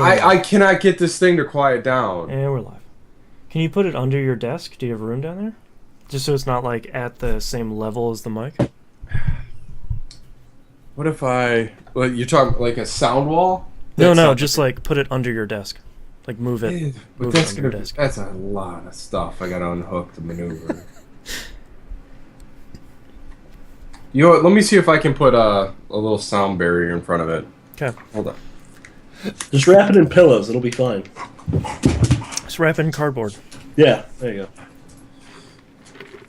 I cannot get this thing to quiet down. And we're live. Can you put it under your desk? Do you have room down there? Just so it's not like at the same level as the mic. What if you're talking like a sound wall? No, just like put it under your desk. Like move it. But that's under your desk. That's a lot of stuff I got to unhook to maneuver. You know what? Let me see if I can put a little sound barrier in front of it. Okay. Hold on. Just wrap it in pillows. It'll be fine. Just wrap it in cardboard. Yeah, there you go.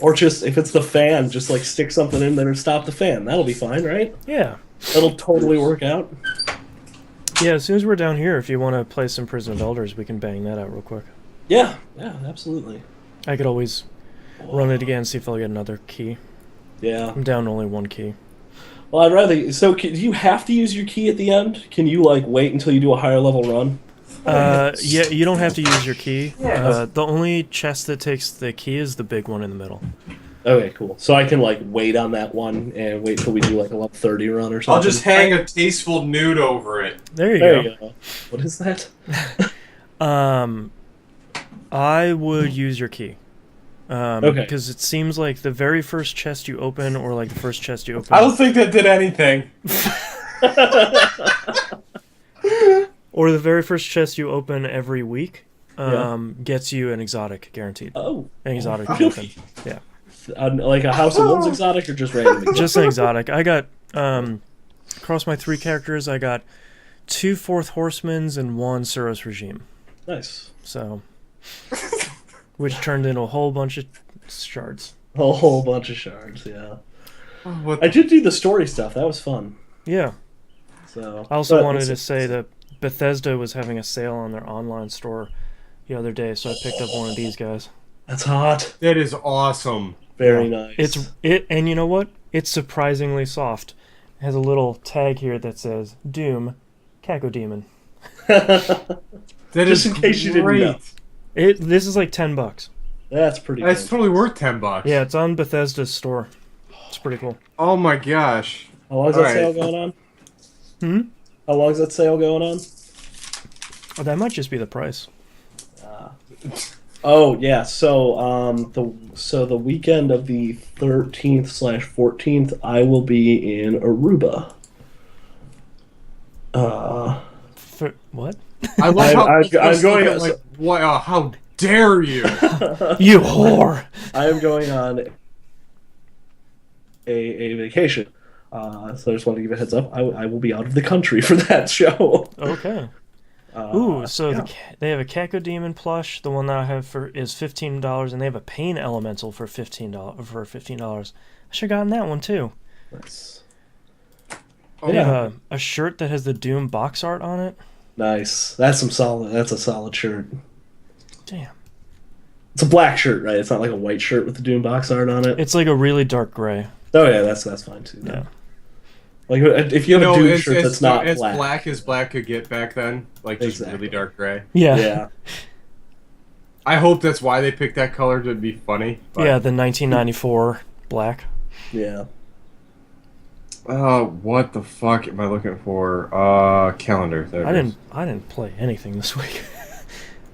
Or just, if it's the fan, just like stick something in there and stop the fan. That'll be fine, right? Yeah. That'll totally work out. Yeah, as soon as we're down here, if you want to play some Prison of Elders, we can bang that out real quick. Yeah, absolutely. I could always run it again, see if I'll get another key. Yeah. I'm down to only one key. Well, I'd rather... So, do you have to use your key at the end? Can you, like, wait until you do a higher level run? Yeah, you don't have to use your key. Yeah. The only chest that takes the key is the big one in the middle. Okay, cool. So I can, like, wait on that one and wait till we do, like, a level 30 run or something? I'll just hang a tasteful nude over it. There you go. What is that? I would use your key. Okay. Because it seems like the very first chest you open, or like the first chest you open... I don't think that did anything. Or the very first chest you open every week gets you an exotic, guaranteed. Oh. An exotic token. Yeah. Like a House of One's exotic or just random exotic? Just an exotic. I got, across my 3 characters, I got 2 Fourth Horsemans and 1 Suros Regime. Nice. So, which turned into a whole bunch of shards. A whole bunch of shards, yeah. I did do the story stuff. That was fun. Yeah. So. I also wanted to say that Bethesda was having a sale on their online store the other day, so I picked up one of these guys. That's hot. That is awesome. Very nice. And you know what? It's surprisingly soft. It has a little tag here that says Doom, Cacodemon. That Just is in case you didn't know. This is like $10. That's pretty That's good. totally worth $10. Yeah, it's on Bethesda's store. It's pretty cool. Oh my gosh. How long is that sale going on? How long is that sale going on? Oh, that might just be the price. Oh yeah, so the weekend of the 13th/14th, I will be in Aruba. For what? I love how I'm going. like, what? How dare you? You whore! I am going on a vacation. So I just wanted to give a heads up. I will be out of the country for that show. Okay. They have a Cacodemon plush. The one that I have is $15, and they have a Pain Elemental for $15. I should have gotten that one too. Nice. They have a shirt that has the Doom box art on it. Nice. That's a solid shirt. Damn. It's a black shirt, right? It's not like a white shirt with the Doom box art on it. It's like a really dark gray. Oh yeah, that's fine too. Yeah. Like if you have a Doom shirt that's not as black as black could get back then, like just really dark gray. Yeah. Yeah. I hope that's why they picked that color to be funny. But... Yeah, the 1994 black. Yeah. What the fuck am I looking for? Calendar. There I didn't play anything this week.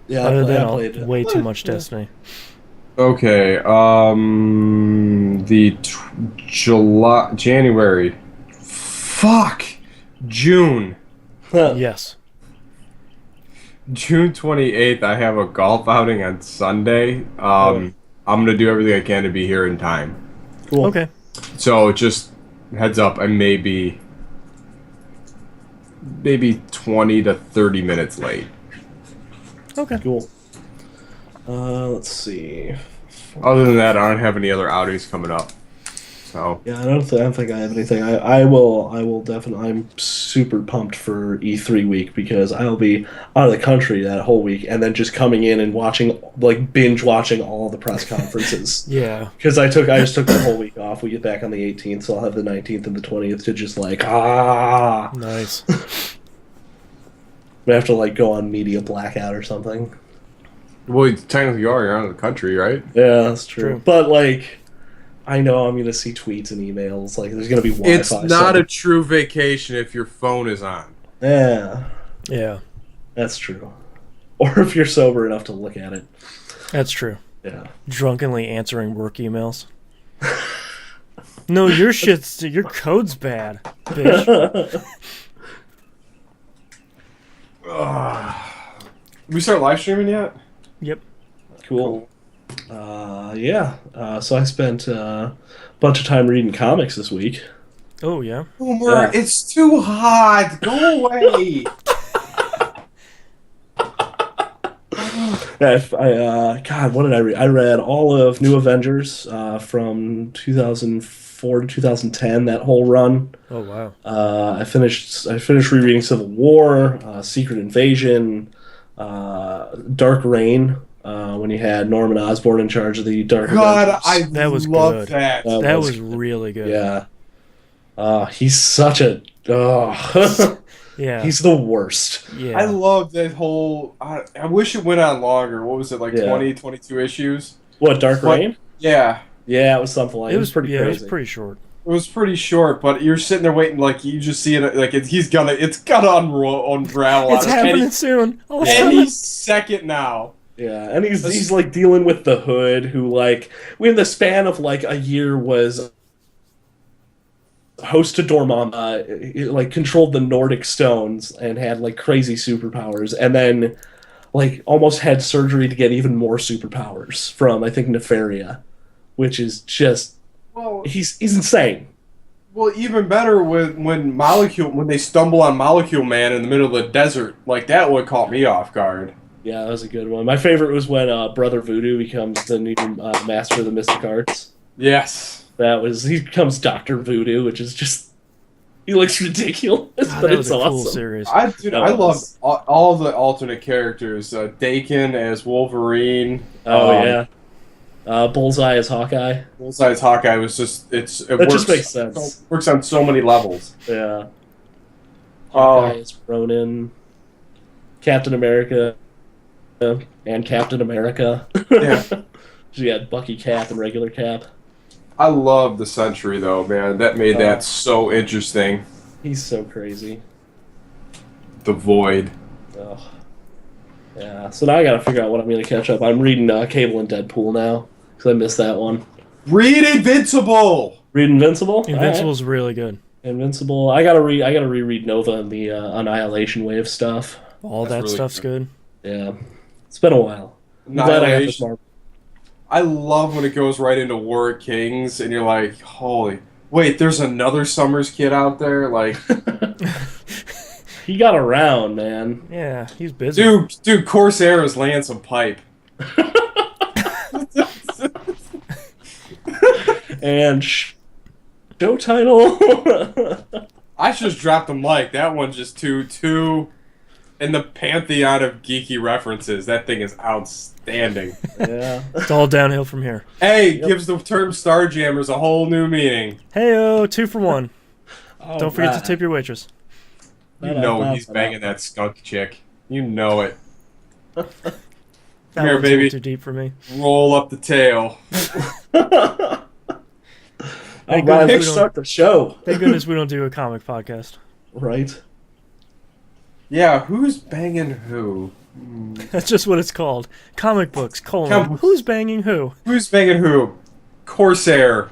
Yeah, other than I played way too much Destiny. Okay. January. Fuck. June. Yes. June 28th, I have a golf outing on Sunday. I'm gonna do everything I can to be here in time. Cool. Okay. So just heads up, I may be maybe 20 to 30 minutes late. Okay. Cool. Let's see. Other than that, I don't have any other outings coming up. So Yeah, I don't think I have anything. I will definitely. I'm super pumped for E3 week because I'll be out of the country that whole week, and then just coming in and binge watching all the press conferences. Yeah. Because I just took the whole week off. We get back on the 18th, so I'll have the 19th and the 20th to just Nice. We have to go on media blackout or something. well, technically you're out of the country, right? Yeah, that's true. True. But I know I'm gonna see tweets and emails. There's gonna be Wi-Fi. It's not a true vacation if your phone is on. Yeah. Yeah. That's true. Or if you're sober enough to look at it. That's true. Yeah. Drunkenly answering work emails. No, your code's bad, bitch. We start live streaming yet? Yep. Cool. Yeah. So I spent a bunch of time reading comics this week. Oh yeah. Boomer, Yeah. it's too hot. Go away. God, what did I read? I read all of New Avengers from 2004 to 2010. That whole run. Oh wow. I finished rereading Civil War, Secret Invasion, Dark Reign. When you had Norman Osborn in charge of the Dark God, Avengers. That was love good. that. That was really good. Yeah. He's such a. Yeah. He's the worst. Yeah. I love that whole. I wish it went on longer. What was it, like Yeah. 20, 22 issues? What, Dark But- Reign? Yeah. Yeah, it was something like it was pretty yeah, crazy. it was pretty short. It was pretty short, but you're sitting there waiting, like you just see it, like it's gonna unravel. It's on happening soon. Oh, any second now. Yeah, and he's like dealing with the Hood, who like within the span of like a year was host to Dormammu, like controlled the Nordic stones and had like crazy superpowers, and then like almost had surgery to get even more superpowers from I think Nefaria, which is just Well, he's insane. well, even better when they stumble on Molecule Man in the middle of the desert, like that one caught me off guard. Yeah, that was a good one. My favorite was when Brother Voodoo becomes the new master of the mystic arts. Yes. He becomes Dr. Voodoo, which is just he looks ridiculous, God, but that was it's a cool awesome. series. I That loved was- all the alternate characters. Dakin as Wolverine. Oh yeah. Bullseye as Hawkeye. Bullseye's Hawkeye was just That just makes sense. Works on so many levels. Yeah. Hawkeye Oh, is Ronin. Captain America and Captain America. yeah. You had Bucky Cap and regular Cap. I love the Sentry though, man. That made that so interesting. He's so crazy. The Void. Ugh. Yeah. So now I gotta figure out what I'm gonna catch up. I'm reading Cable and Deadpool now because I missed that one. Read Invincible. Read Invincible. Invincible's really good. Alright. Invincible. I gotta reread Nova and the Annihilation Wave stuff. All That's that really stuff's good. Yeah. It's been a while. I'm glad I got this Annihilation. Marvel. I love when it goes right into War of Kings, and you're like, holy. Wait, there's another Summers kid out there? Like, He got around, man. Yeah, he's busy. dude, Corsair is laying some pipe. And show title. I just dropped the mic. That one's just too in the pantheon of geeky references. That thing is outstanding. Yeah. It's all downhill from here. Hey, gives the term Starjammers a whole new meaning. Hey-oh, 2 for 1. Oh, Don't forget to right. tip your waitress. You know he's banging that skunk chick. You know it. That Come here, one's a baby. little too deep for me. Roll up the tail. All Thank right, goodness let's we start the show. Thank goodness we don't do a comic podcast. Right. Yeah, who's banging who? That's just what it's called. Comic books, Comic- who's banging who? Who's banging who? Corsair.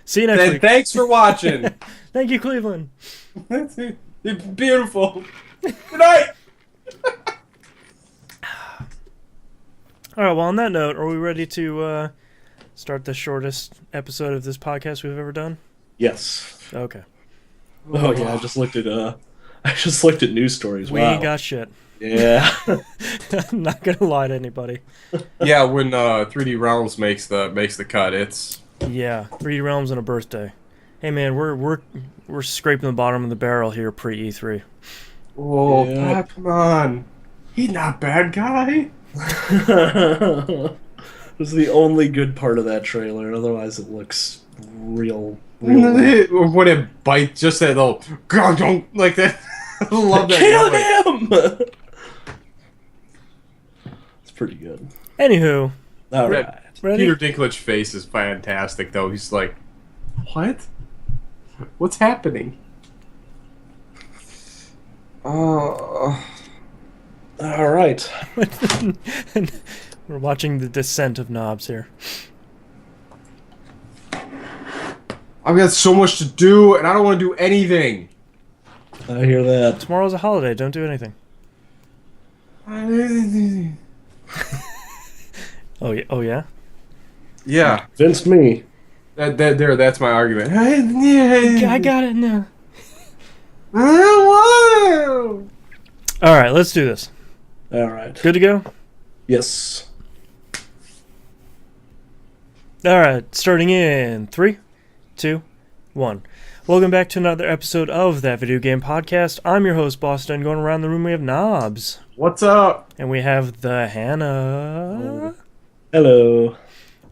See you next And week. thanks for watching. Thank you, Cleveland. That's it. It's beautiful. Good night. All right, well, on that note, are we ready to start the shortest episode of this podcast we've ever done? Yes. Okay. Oh yeah, I just looked at news stories. We Wow. ain't got shit. Yeah. I'm not going to lie to anybody. Yeah, when 3D Realms makes the cut, it's Yeah, 3D Realms and a birthday. Hey man, we're scraping the bottom of the barrel here pre E3. oh, Yeah. God, come on. He's not bad guy. This is the only good part of that trailer. Otherwise, it looks real. When it bites, just that little don't like that. I love that. Kill him! It's pretty good. Anywho, All Red- right. ready? Peter Dinklage's face is fantastic, though. He's like, what? What's happening? All right. We're watching the descent of knobs here. I've got so much to do, and I don't want to do anything. I hear that. Tomorrow's a holiday. Don't do anything. Oh yeah. Oh yeah. Yeah. Convinced me. That's my argument. I got it now. Whoa. All right, let's do this. All right. Good to go? Yes. All right, starting in 3, 2, 1. Welcome back to another episode of That Video Game Podcast. I'm your host, Boston. Going around the room, we have Knobs. What's up? And we have the Hannah. Hello.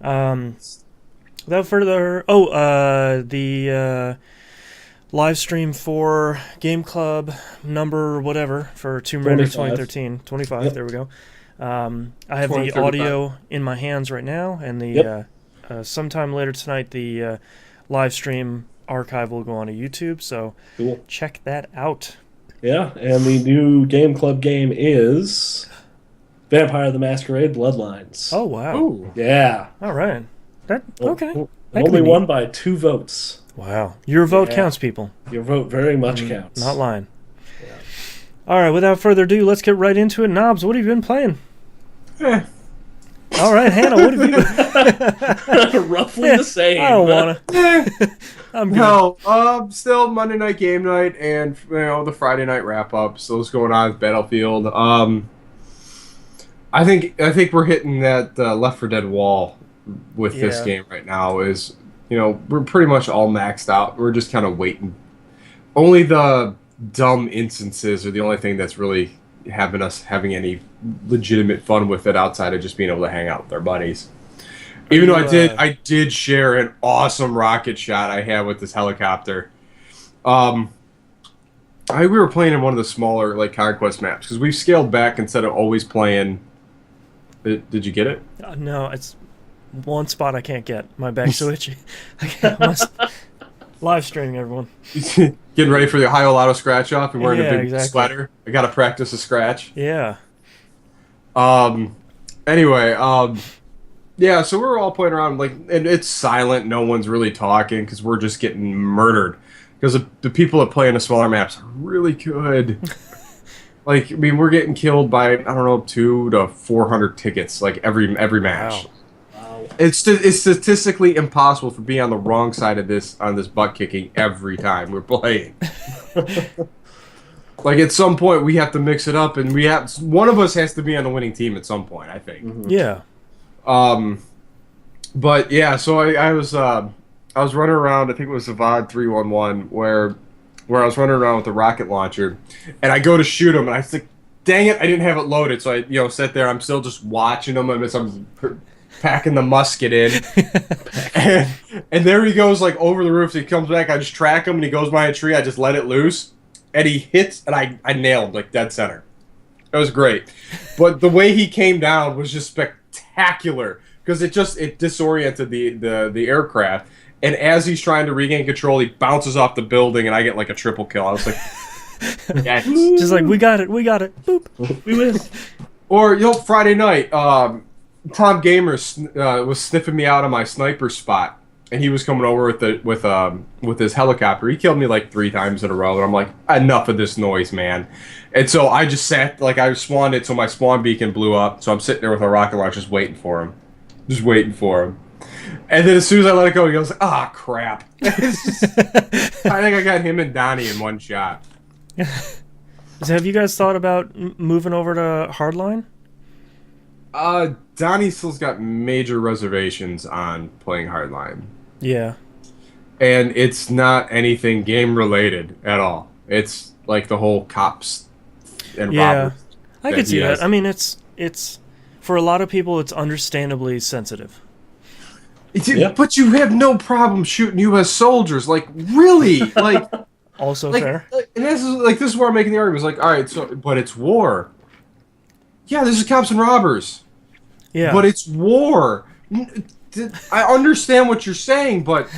Without further... the live stream for Game Club number whatever for Tomb Raider 2013. 25, yep. There we go. I have the audio in my hands right now, and the sometime later tonight the live stream archive will go on to YouTube, so cool. Check that out. Yeah, and the new Game Club game is Vampire the Masquerade Bloodlines. Oh, wow. Ooh. Yeah. All right. Okay. Only won by 2 votes. Wow. Your vote counts, people. Your vote very much counts. Not lying. Yeah. All right, without further ado, let's get right into it. Knobs, what have you been playing? All right, Hannah, what have you been... Roughly the same. I don't want to. I'm good. No, still Monday night game night and the Friday night wrap-up. So what's going on with Battlefield? I think we're hitting that Left 4 Dead wall with this game right now. Is we're pretty much all maxed out. We're just kind of waiting. Only the dumb instances are the only thing that's really having any legitimate fun with it outside of just being able to hang out with our buddies. Even though I did share an awesome rocket shot I had with this helicopter. We were playing in one of the smaller conquest maps because we've scaled back instead of always playing. Did you get it? No, it's one spot I can't get. My back's so itchy. Live streaming, everyone. Getting ready for the Ohio Lotto scratch off and wearing a big sweater. I got to practice a scratch. Yeah. Anyway, yeah, so we're all playing around, and it's silent. No one's really talking because we're just getting murdered. Because the people that play in the smaller maps are really good. We're getting killed by, I don't know, 200 to 400 tickets, every match. Wow. It's statistically impossible for being on the wrong side of this butt kicking every time we're playing. At some point we have to mix it up, and one of us has to be on the winning team at some point, I think. Mm-hmm. Yeah. But yeah, so I was running around. I think it was Avad 311 where I was running around with the rocket launcher, and I go to shoot him, and I was like, "Dang it, I didn't have it loaded." So I sit there. I'm still just watching him, and I'm packing the musket in, and there he goes over the roof. So he comes back. I just track him, and he goes by a tree. I just let it loose, and he hits, and I nailed dead center. It was great, but the way he came down was just spectacular because it disoriented the aircraft. And as he's trying to regain control, he bounces off the building, and I get a triple kill. I was like, yes. Just we got it, boop, we win. Or Friday night, Tom Gamer was sniffing me out of my sniper spot, and he was coming over with his helicopter. He killed me 3 times in a row, and I'm like, enough of this noise, man. And so I just sat, I spawned it, so my spawn beacon blew up. So I'm sitting there with a rocket launcher, just waiting for him. And then as soon as I let it go, he goes, crap. I think I got him and Donnie in one shot. So have you guys thought about moving over to Hardline? Donnie still's got major reservations on playing Hardline. Yeah. And it's not anything game related at all. It's the whole cops and robbers. I could see that. I mean, it's for a lot of people, it's understandably sensitive. But you have no problem shooting U.S. soldiers. Really? Also fair. And this is where I'm making the argument. It's all right, but it's war. Yeah, this is cops and robbers. Yeah. But it's war. I understand what you're saying, but...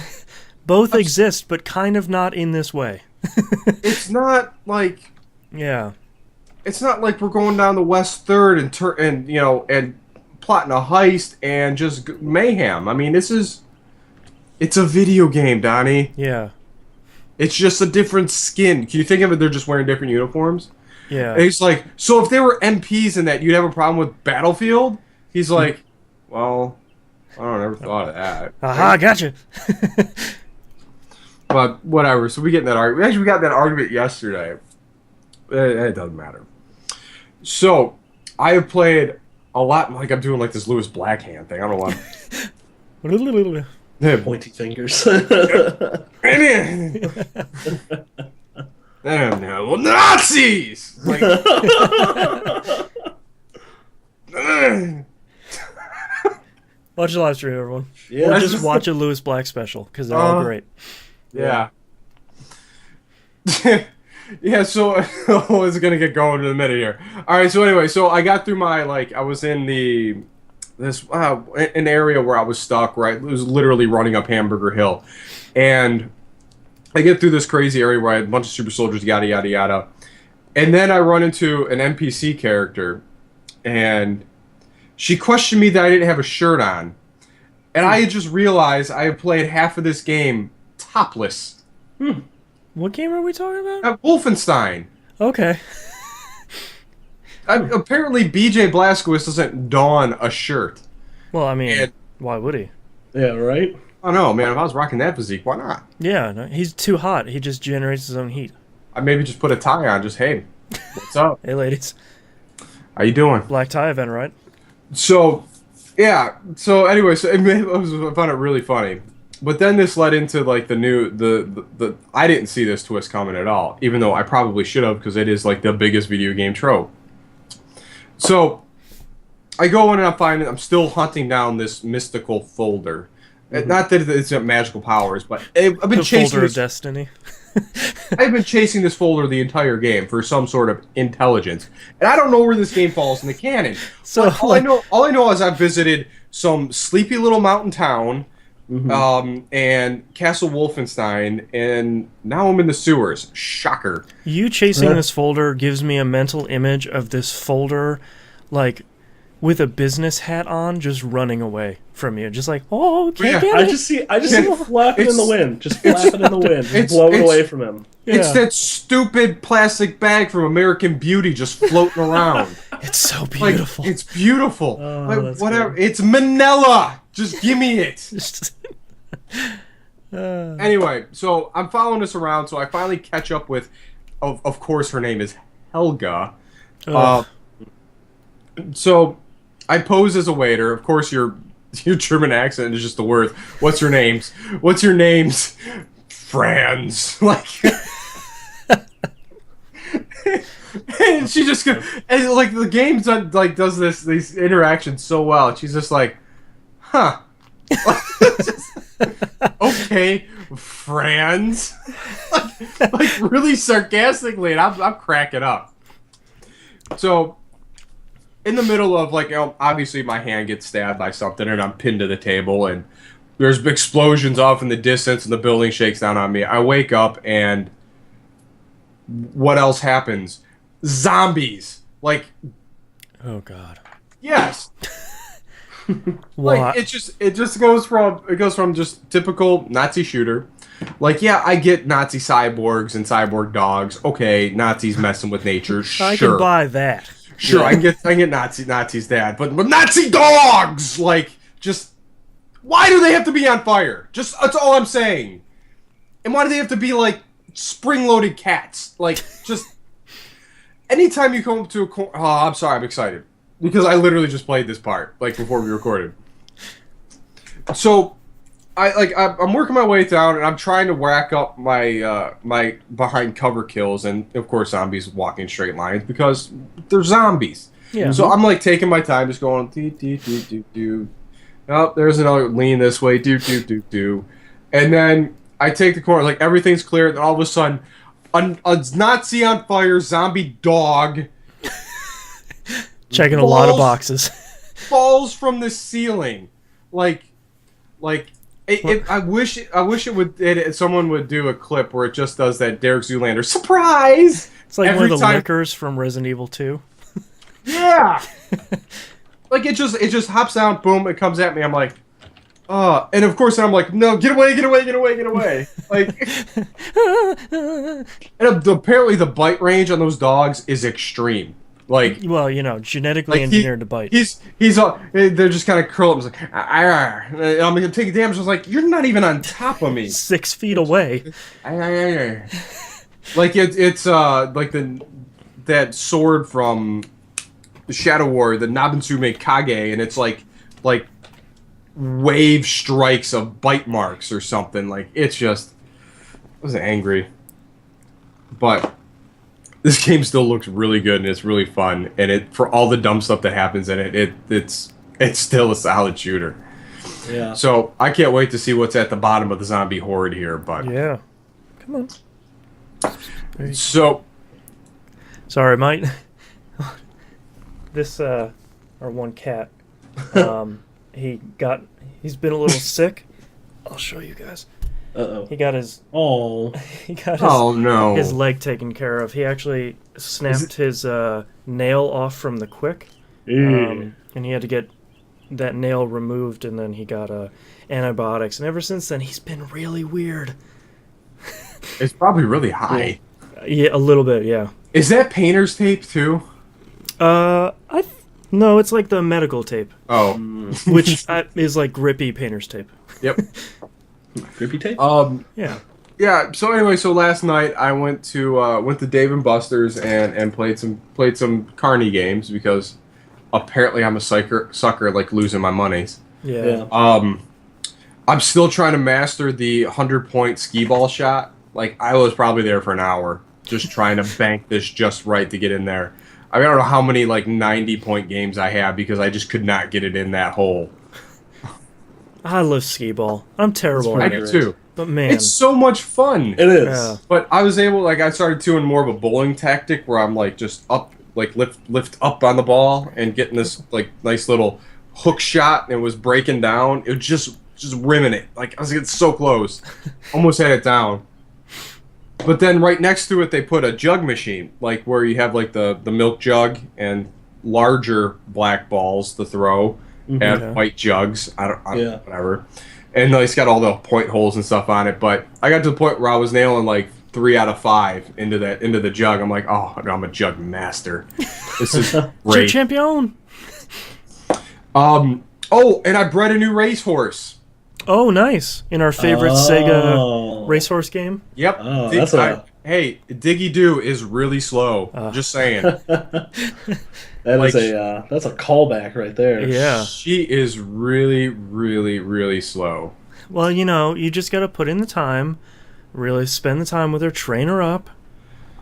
Both exist, but kind of not in this way. It's not Yeah. it's not like we're going down the West Third and you know and plotting a heist and just mayhem. I mean, it's a video game, Donnie. Yeah. It's just a different skin. Can you think of it? They're just wearing different uniforms. Yeah. And he's like, so if they were MPs in that, you'd have a problem with Battlefield? He's like, well, I don't never thought of that. Aha, gotcha. But whatever. So we get in that argument. Actually, we got in that argument yesterday. It doesn't matter. So I have played a lot. Like I'm doing like this Lewis Blackhand thing. I don't know why. Pointy fingers. I don't know. Well, Nazis! Like, Watch the live stream, everyone. Yeah. Or just watch a Lewis Black special, because they're all great. yeah. Yeah, so it's going to get going in a minute here. All right, so anyway, so I got through my, like, I was in an area where I was stuck, right? It was literally running up Hamburger Hill. And I get through this crazy area where I had a bunch of super soldiers, yada, yada, yada. And then I run into an NPC character, and she questioned me that I didn't have a shirt on. And I had just realized I had played half of this game topless. What game are we talking about? At Wolfenstein. Okay. Apparently, BJ Blazkowicz doesn't don a shirt. Well, I mean, And- why would he? Yeah, right? I don't know, man. If I was rocking that physique, why not? Yeah, no, he's too hot. He just generates his own heat. I maybe just put a tie on. Just, hey, what's up? Hey, ladies. How you doing? Black tie event, right? So, yeah. So anyway, I found it really funny. But then this led into like the I didn't see this twist coming at all, even though I probably should have because it is like the biggest video game trope. So I go in and I'm still hunting down this mystical folder. Not that it's got magical powers, but I've been The chasing folder of this. destiny. I've been chasing this folder the entire game for some sort of intelligence, and I don't know where this game falls in the canon. So, But all I know is I've visited some sleepy little mountain town, and Castle Wolfenstein, and now I'm in the sewers. Shocker. You chasing this folder gives me a mental image of this folder, like, with a business hat on, just running away from you. Just like, oh, can't get I it. just see him flapping in the wind. Just flapping in the wind. Just it's- blowing it's- away from him. It's Yeah. that stupid plastic bag from American Beauty just floating around. It's so Like, beautiful. it's beautiful. Oh, like, that's whatever. It's Manila. Just give me it. Anyway, so I'm following this around, so I finally catch up with, of course, her name is Helga. So I pose as a waiter. Of course, your German accent is just the worst. What's your names? What's your names? Franz. Like, and she just and like the game does these interactions so well. And she's just like, huh. Okay, Franz. like really sarcastically, and I'm cracking up. So, in the middle of like, obviously my hand gets stabbed by something, and I'm pinned to the table, and there's explosions off in the distance, and the building shakes down on me. I wake up, and what else happens? Zombies. Like, Oh God. yes. Why? Like it just goes from just typical Nazi shooter. Like, yeah, I get Nazi cyborgs and cyborg dogs. Okay, Nazis messing with nature. I Sure. can buy that. Sure, I get Nazis dad, but Nazi dogs, like, just why do they have to be on fire? Just that's all I'm saying. And why do they have to be like spring-loaded cats? Like, just anytime you come up to a I'm sorry, I'm excited because I literally just played this part like before we recorded. So, I'm working my way down and I'm trying to rack up my my behind cover kills, and of course zombies walking straight lines because they're zombies. Yeah. So I'm like taking my time, just going do do do do do. Oh, there's another lean this way, do do do do, and then I take the corner, like everything's clear, and all of a sudden, a Nazi on fire zombie dog Checking a lot of falls- boxes. falls from the ceiling, like. I wish someone would do a clip where it just does that Derek Zoolander surprise It's like every one of the time, liquors from Resident Evil 2. Yeah. Like it just hops down, boom, it comes at me. I'm like, and of course I'm like, no, get away, get away, get away, get away. Like, and apparently the bite range on those dogs is extreme. Like, well, genetically engineered to bite. They're just kind of curl up. Like, I'm gonna take damage. I was like, you're not even on top of me. 6 feet away. Like it's like that sword from the Shadow War, the Nabunsume Kage, and it's like wave strikes of bite marks or something. Like it's just, I was angry, but this game still looks really good and it's really fun. And it, for all the dumb stuff that happens in it, it's still a solid shooter. Yeah. So I can't wait to see what's at the bottom of the zombie horde here. But yeah, come on. So, sorry, mate. This our one cat. He's been a little sick. I'll show you guys. Uh-oh. He got his no, his leg taken care of. He actually snapped his nail off from the quick, and he had to get that nail removed, and then he got antibiotics. And ever since then, he's been really weird. It's probably really high. Yeah, a little bit. Yeah. Is that painter's tape too? No, it's like the medical tape. Oh, which is like grippy painter's tape. Yep. Grippy tape. Yeah. Yeah. So anyway, last night I went to Dave and Buster's and played some Carney games because apparently I'm a sucker like losing my monies. Yeah. I'm still trying to master the 100-point skee ball shot. Like I was probably there for an hour just trying to bank this just right to get in there. I don't know how many like 90-point games I have because I just could not get it in that hole. I love skee ball. I'm terrible at it. I do too. But man, it's so much fun. It is. Yeah. But I was able, like, I started doing more of a bowling tactic where I'm like just up, like lift up on the ball and getting this like nice little hook shot, and it was breaking down. It was just rimming it. Like I was getting so close, almost had it down. But then right next to it, they put a jug machine, like where you have like the milk jug and larger black balls to throw and white jugs. Whatever. And it's got all the point holes and stuff on it. But I got to the point where I was nailing like 3 out of 5 into the jug. I'm like, oh, I'm a jug master. This is great. champion. Oh, and I bred a new racehorse. Oh, nice! In our favorite Sega racehorse game. Yep. Oh, hey, Diggy Doo is really slow. Just saying. That's a callback right there. Yeah. She is really, really, really slow. Well, you just got to put in the time, really spend the time with her, train her up.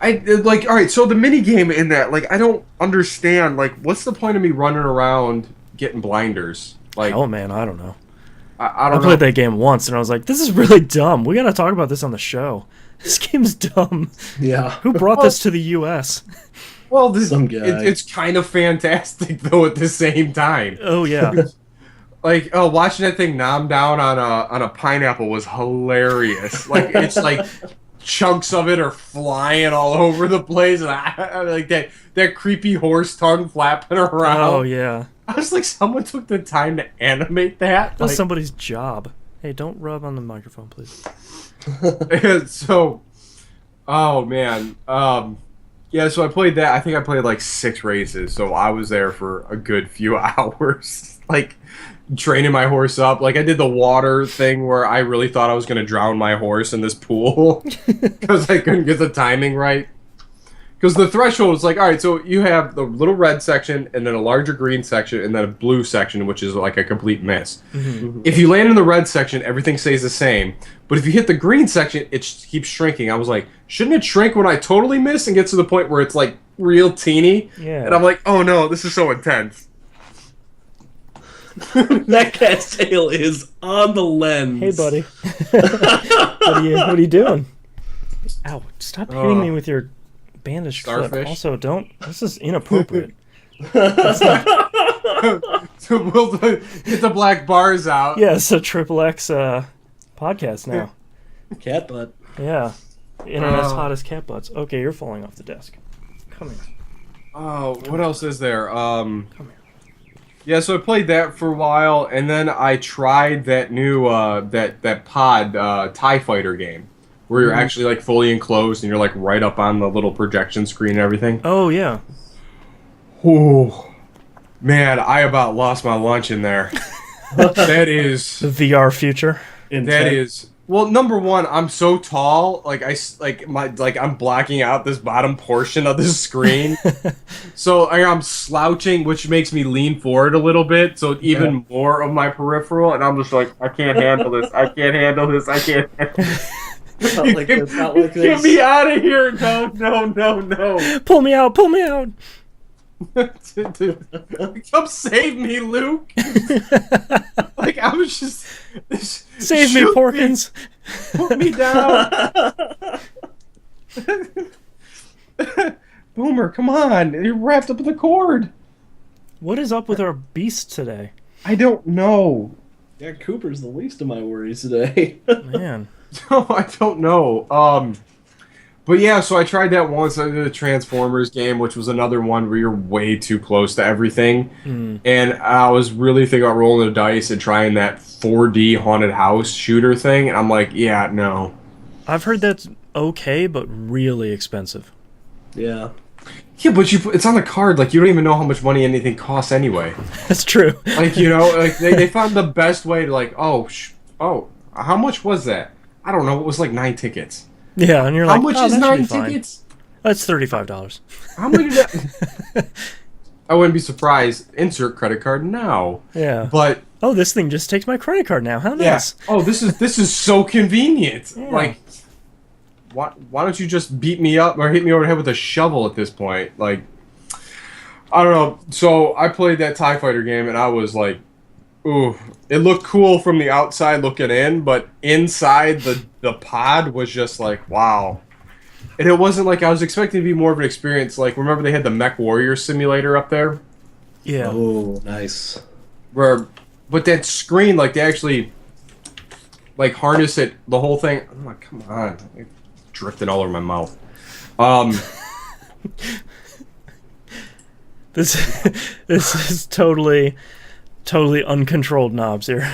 All right, so the mini game in that, like, I don't understand, like, what's the point of me running around getting blinders? Like, oh man, I don't know. I don't know. played that game once, and I was like, this is really dumb. We got to talk about this on the show. This game's dumb. Yeah. Who brought this to the U.S.? Well, Some guy. it's kind of fantastic, though, at the same time. Oh, yeah. Like, watching that thing nom down on a pineapple was hilarious. Like, it's like chunks of it are flying all over the place, and I like that creepy horse tongue flapping around. Oh, yeah. I was like, someone took the time to animate that. That's Like, somebody's job. Hey, don't rub on the microphone, please. So, oh man, yeah. So I played that. I think I played like 6 races. So I was there for a good few hours, like training my horse up. Like I did the water thing where I really thought I was going to drown my horse in this pool because I couldn't get the timing right. Because the threshold is like, all right, so you have the little red section, and then a larger green section, and then a blue section, which is like a complete miss. Mm-hmm. If you land in the red section, everything stays the same. But if you hit the green section, it keeps shrinking. I was like, shouldn't it shrink when I totally miss and get to the point where it's like real teeny? Yeah. And I'm like, oh no, this is so intense. That cat's tail is on the lens. Hey, buddy. What are you doing? Ow, stop hitting me with your bandaged foot. Also, don't. This is inappropriate. So we'll get the black bars out. Yeah, it's a Triple X podcast now. Cat butt. Yeah. Internet's hottest cat butts. Okay, you're falling off the desk. Come here. Oh, what else is there? Come here. Yeah, so I played that for a while, and then I tried that new that pod TIE Fighter game, where you're actually like fully enclosed and you're like right up on the little projection screen and everything. Oh yeah. Ooh, man, I about lost my lunch in there. That is The VR future. that is. Well, number one, I'm so tall, like I'm blocking out this bottom portion of the screen, so I'm slouching, which makes me lean forward a little bit, so even more of my peripheral, and I'm just like, I can't handle this, I can't handle this, I can't handle this. Not like this, not like this. Get me out of here! No, no, no, no! Pull me out! Pull me out! Come save me, Luke! Like, I was just... Save me, Porkins! Put me down! Boomer, come on! You're wrapped up in the cord! What is up with our beast today? I don't know. Yeah, Cooper's the least of my worries today. Man. No, I don't know. But yeah, so I tried that once. I did a Transformers game, which was another one where you're way too close to everything. And I was really thinking about rolling the dice and trying that 4D haunted house shooter thing. And I'm like, yeah, no. I've heard that's okay, but really expensive. Yeah. Yeah, but it's on the card. Like, you don't even know how much money anything costs anyway. That's true. Like, you know, like they found the best way to like, oh, how much was that? I don't know. It was like 9 tickets. Yeah, and you're How like, much oh, is that should 9 be fine. tickets? That's $35. How much is that? I wouldn't be surprised. Insert credit card now. Yeah. But oh, this thing just takes my credit card now. How nice. yeah. Oh, this is so convenient. Yeah. Like, why don't you just beat me up or hit me over the head with a shovel at this point? Like, I don't know. So I played that TIE Fighter game and I was like, ooh, it looked cool from the outside looking in, but inside the pod was just like, wow. And it wasn't like I was expecting to be more of an experience. Like, remember they had the Mech Warrior simulator up there? Yeah. Oh, nice. But that screen, like, they actually, like, harness it, the whole thing. I'm like, come on. It's drifting all over my mouth. This is totally uncontrolled knobs here.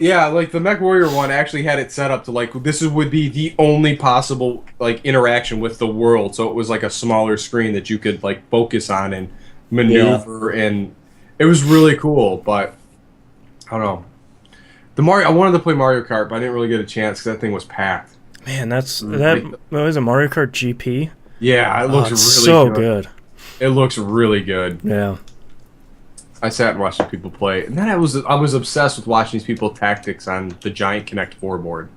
Yeah, like the Mech Warrior one actually had it set up to like would be the only possible like interaction with the world. So it was like a smaller screen that you could like focus on and maneuver, and it was really cool. But I don't know. I wanted to play Mario Kart, but I didn't really get a chance because that thing was packed. Man, what is a Mario Kart GP? Yeah, it looks really so good. It looks really good. Yeah. I sat and watched people play, and then I was obsessed with watching these people tactics on the giant Connect 4 board.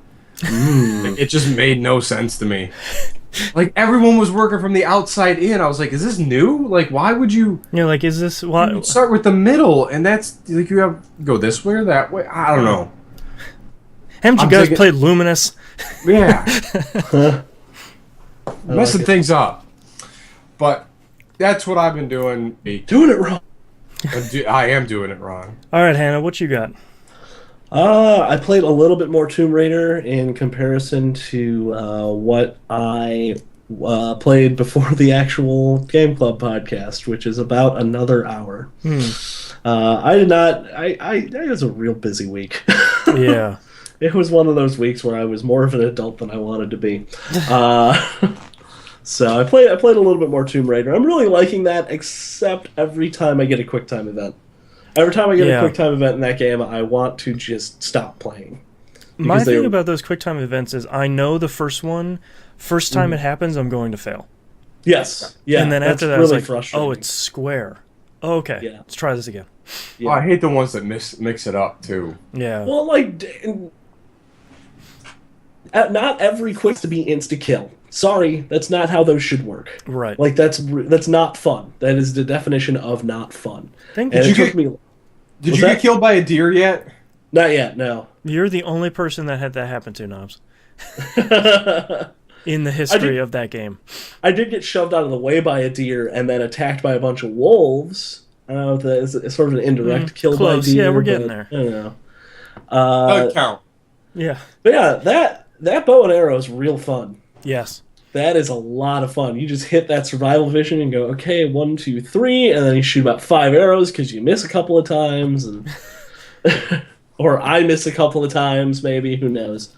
Like, it just made no sense to me. Like, everyone was working from the outside in. I was like, is this new? Like, why would you... You're like, is this... Why? You start with the middle, and that's... Like, you have go this way or that way? I don't know. Haven't you guys played Luminous? Yeah. Messing things up. But that's what I've been doing. Doing it wrong. I am doing it wrong. All right, Hannah, what you got? I played a little bit more Tomb Raider in comparison to what I played before the actual Game Club podcast, which is about another hour. I did not. It was a real busy week. Yeah. It was one of those weeks where I was more of an adult than I wanted to be. So I played a little bit more Tomb Raider. I'm really liking that, except every time I get a QuickTime event. Every time I get a QuickTime event in that game, I want to just stop playing. My thing about those QuickTime events is I know the first time it happens, I'm going to fail. Yes. Yeah. And then after that, really it's like, oh, it's square. Oh, okay. Yeah. Let's try this again. Yeah. Oh, I hate the ones that mix it up, too. Yeah. Well, like, not every quick to be insta-kill. Sorry, that's not how those should work. Right. Like, that's not fun. That is the definition of not fun. Did you get killed by a deer yet? Not yet, no. You're the only person that had that happen to, Knobs. In the history of that game. I did get shoved out of the way by a deer and then attacked by a bunch of wolves. I don't know if it's sort of an indirect kill close. by deer. Yeah, we're getting there. I don't know. Doesn't count. Yeah. But yeah, that bow and arrow is real fun. Yes. That is a lot of fun. You just hit that survival vision and go, okay, 1, 2, 3, and then you shoot about 5 arrows because you miss a couple of times, and or I miss a couple of times, maybe, who knows.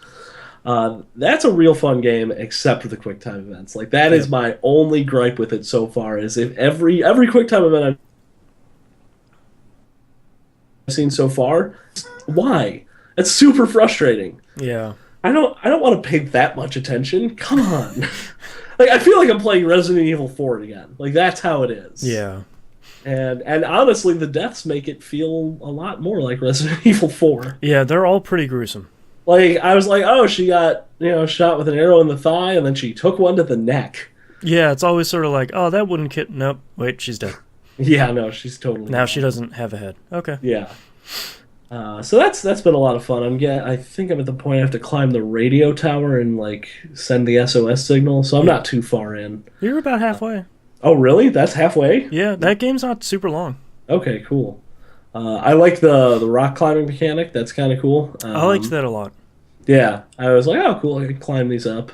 That's a real fun game, except for the quick time events. Like that is my only gripe with it so far. Is if every quick time event I've seen so far, why? It's super frustrating. Yeah. I don't want to pay that much attention. Come on. Like I feel like I'm playing Resident Evil 4 again. Like that's how it is. Yeah. And honestly, the deaths make it feel a lot more like Resident Evil 4. Yeah, they're all pretty gruesome. Like I was like, oh, she got shot with an arrow in the thigh, and then she took one to the neck. Yeah, it's always sort of like, oh, that wouldn't kid. Nope, wait, she's dead. Yeah, no, she's totally Now she doesn't have a head. Okay. Yeah. So that's been a lot of fun. I think I'm at the point I have to climb the radio tower and like send the SOS signal. So I'm not too far in. You're about halfway. Oh, really? That's halfway? Yeah, that game's not super long. Okay, cool. I like the rock climbing mechanic. That's kind of cool. I liked that a lot. Yeah, I was like, oh, cool. I can climb these up.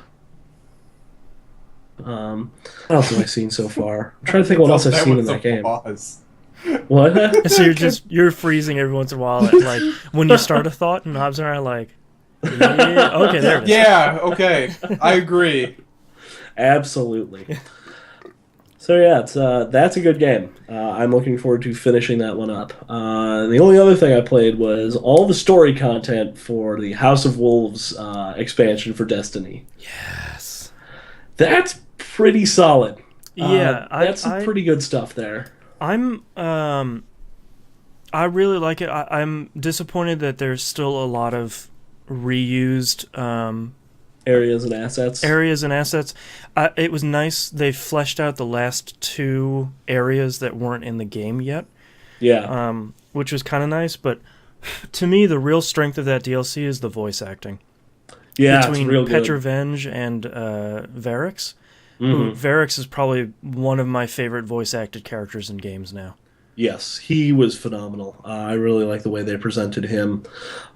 What else have I seen so far? I'm trying to think what else I've seen in that game. What? So you're freezing every once in a while, like when you start a thought, and Hobbs and I are like, yeah, okay, there it is. Yeah, okay, I agree. Absolutely. So yeah, that's a good game. I'm looking forward to finishing that one up. The only other thing I played was all the story content for the House of Wolves expansion for Destiny. Yes. That's pretty solid. Yeah, that's some pretty good stuff there. I really like it. I'm disappointed that there's still a lot of reused areas and assets. It was nice they fleshed out the last 2 areas that weren't in the game yet. Yeah. Which was kind of nice, but to me the real strength of that DLC is the voice acting. Yeah, between it's real good. Petrovenge and Varix. Mm-hmm. Varix is probably one of my favorite voice acted characters in games now. Yes, he was phenomenal. I really like the way they presented him.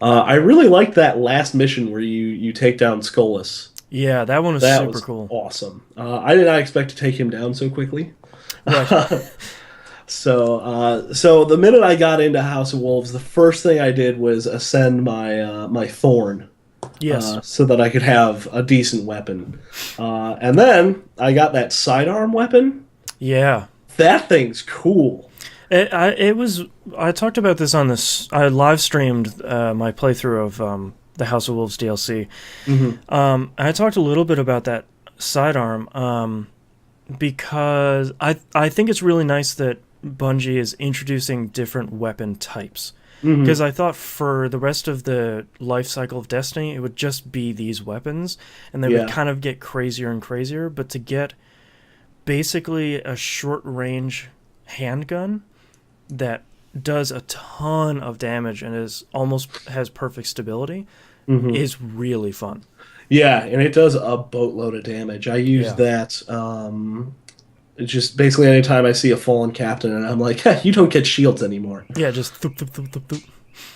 I really liked that last mission where you take down Skolas. Yeah, that one was super cool. Awesome. I did not expect to take him down so quickly. Right. So the minute I got into House of Wolves, the first thing I did was ascend my Thorn. Yes. So that I could have a decent weapon. And then I got that sidearm weapon. Yeah. That thing's cool. I talked about this on this. I live streamed my playthrough of the House of Wolves DLC. Mm-hmm. I talked a little bit about that sidearm because I think it's really nice that Bungie is introducing different weapon types. Because I thought for the rest of the life cycle of Destiny, it would just be these weapons, and they would kind of get crazier and crazier. But to get basically a short-range handgun that does a ton of damage and has perfect stability is really fun. Yeah, and it does a boatload of damage. I use that it's just basically anytime I see a fallen captain and I'm like, you don't get shields anymore. Yeah, just thoop, thoop, thoop, thoop, thoop.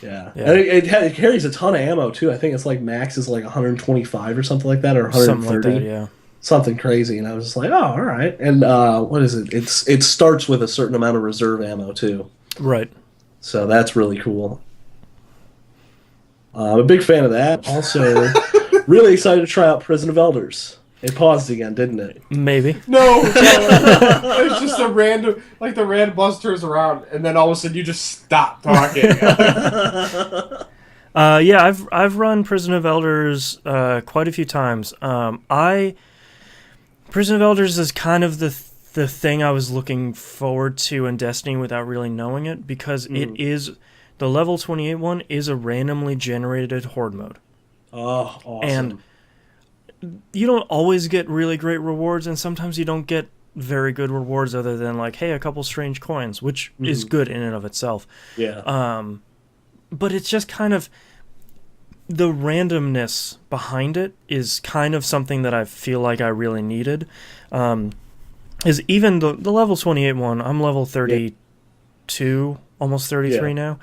Yeah. And it carries a ton of ammo too. I think it's like max is like 125 or something like that, or 130. Something like that, yeah. Something crazy, and I was just like, oh, all right. And what is it? It starts with a certain amount of reserve ammo too. Right. So that's really cool. I'm a big fan of that. Also, really excited to try out Prison of Elders. It paused again, didn't it? Maybe. No. It's just the random bus turns around, and then all of a sudden you just stop talking. Yeah, I've run Prison of Elders quite a few times. Prison of Elders is kind of the thing I was looking forward to in Destiny without really knowing it, because it is the level 28 one is a randomly generated horde mode. Oh, awesome. And you don't always get really great rewards, and sometimes you don't get very good rewards other than like, hey, a couple strange coins, which is good in and of itself. Yeah. But it's just kind of the randomness behind it is kind of something that I feel like I really needed. Is even the level 28 one, I'm level 32, almost 33 now.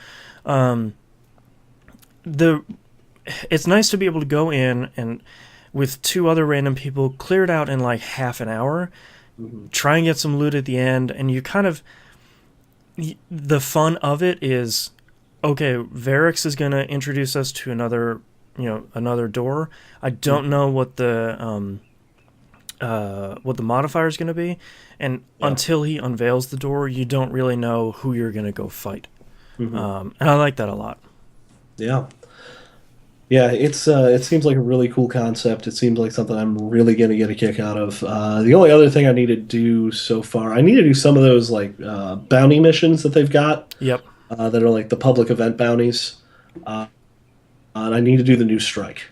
it's nice to be able to go in and with 2 other random people clear it out in like half an hour, try and get some loot at the end, and you kind of the fun of it is, okay, Varix is going to introduce us to another door. I don't know what the modifier is going to be, and until he unveils the door, you don't really know who you're going to go fight. And I like that a lot. Yeah. Yeah, it seems like a really cool concept. It seems like something I'm really going to get a kick out of. The only other thing I need to do so far, I need to do some of those like bounty missions that they've got. Yep. That are like the public event bounties. And I need to do the new strike.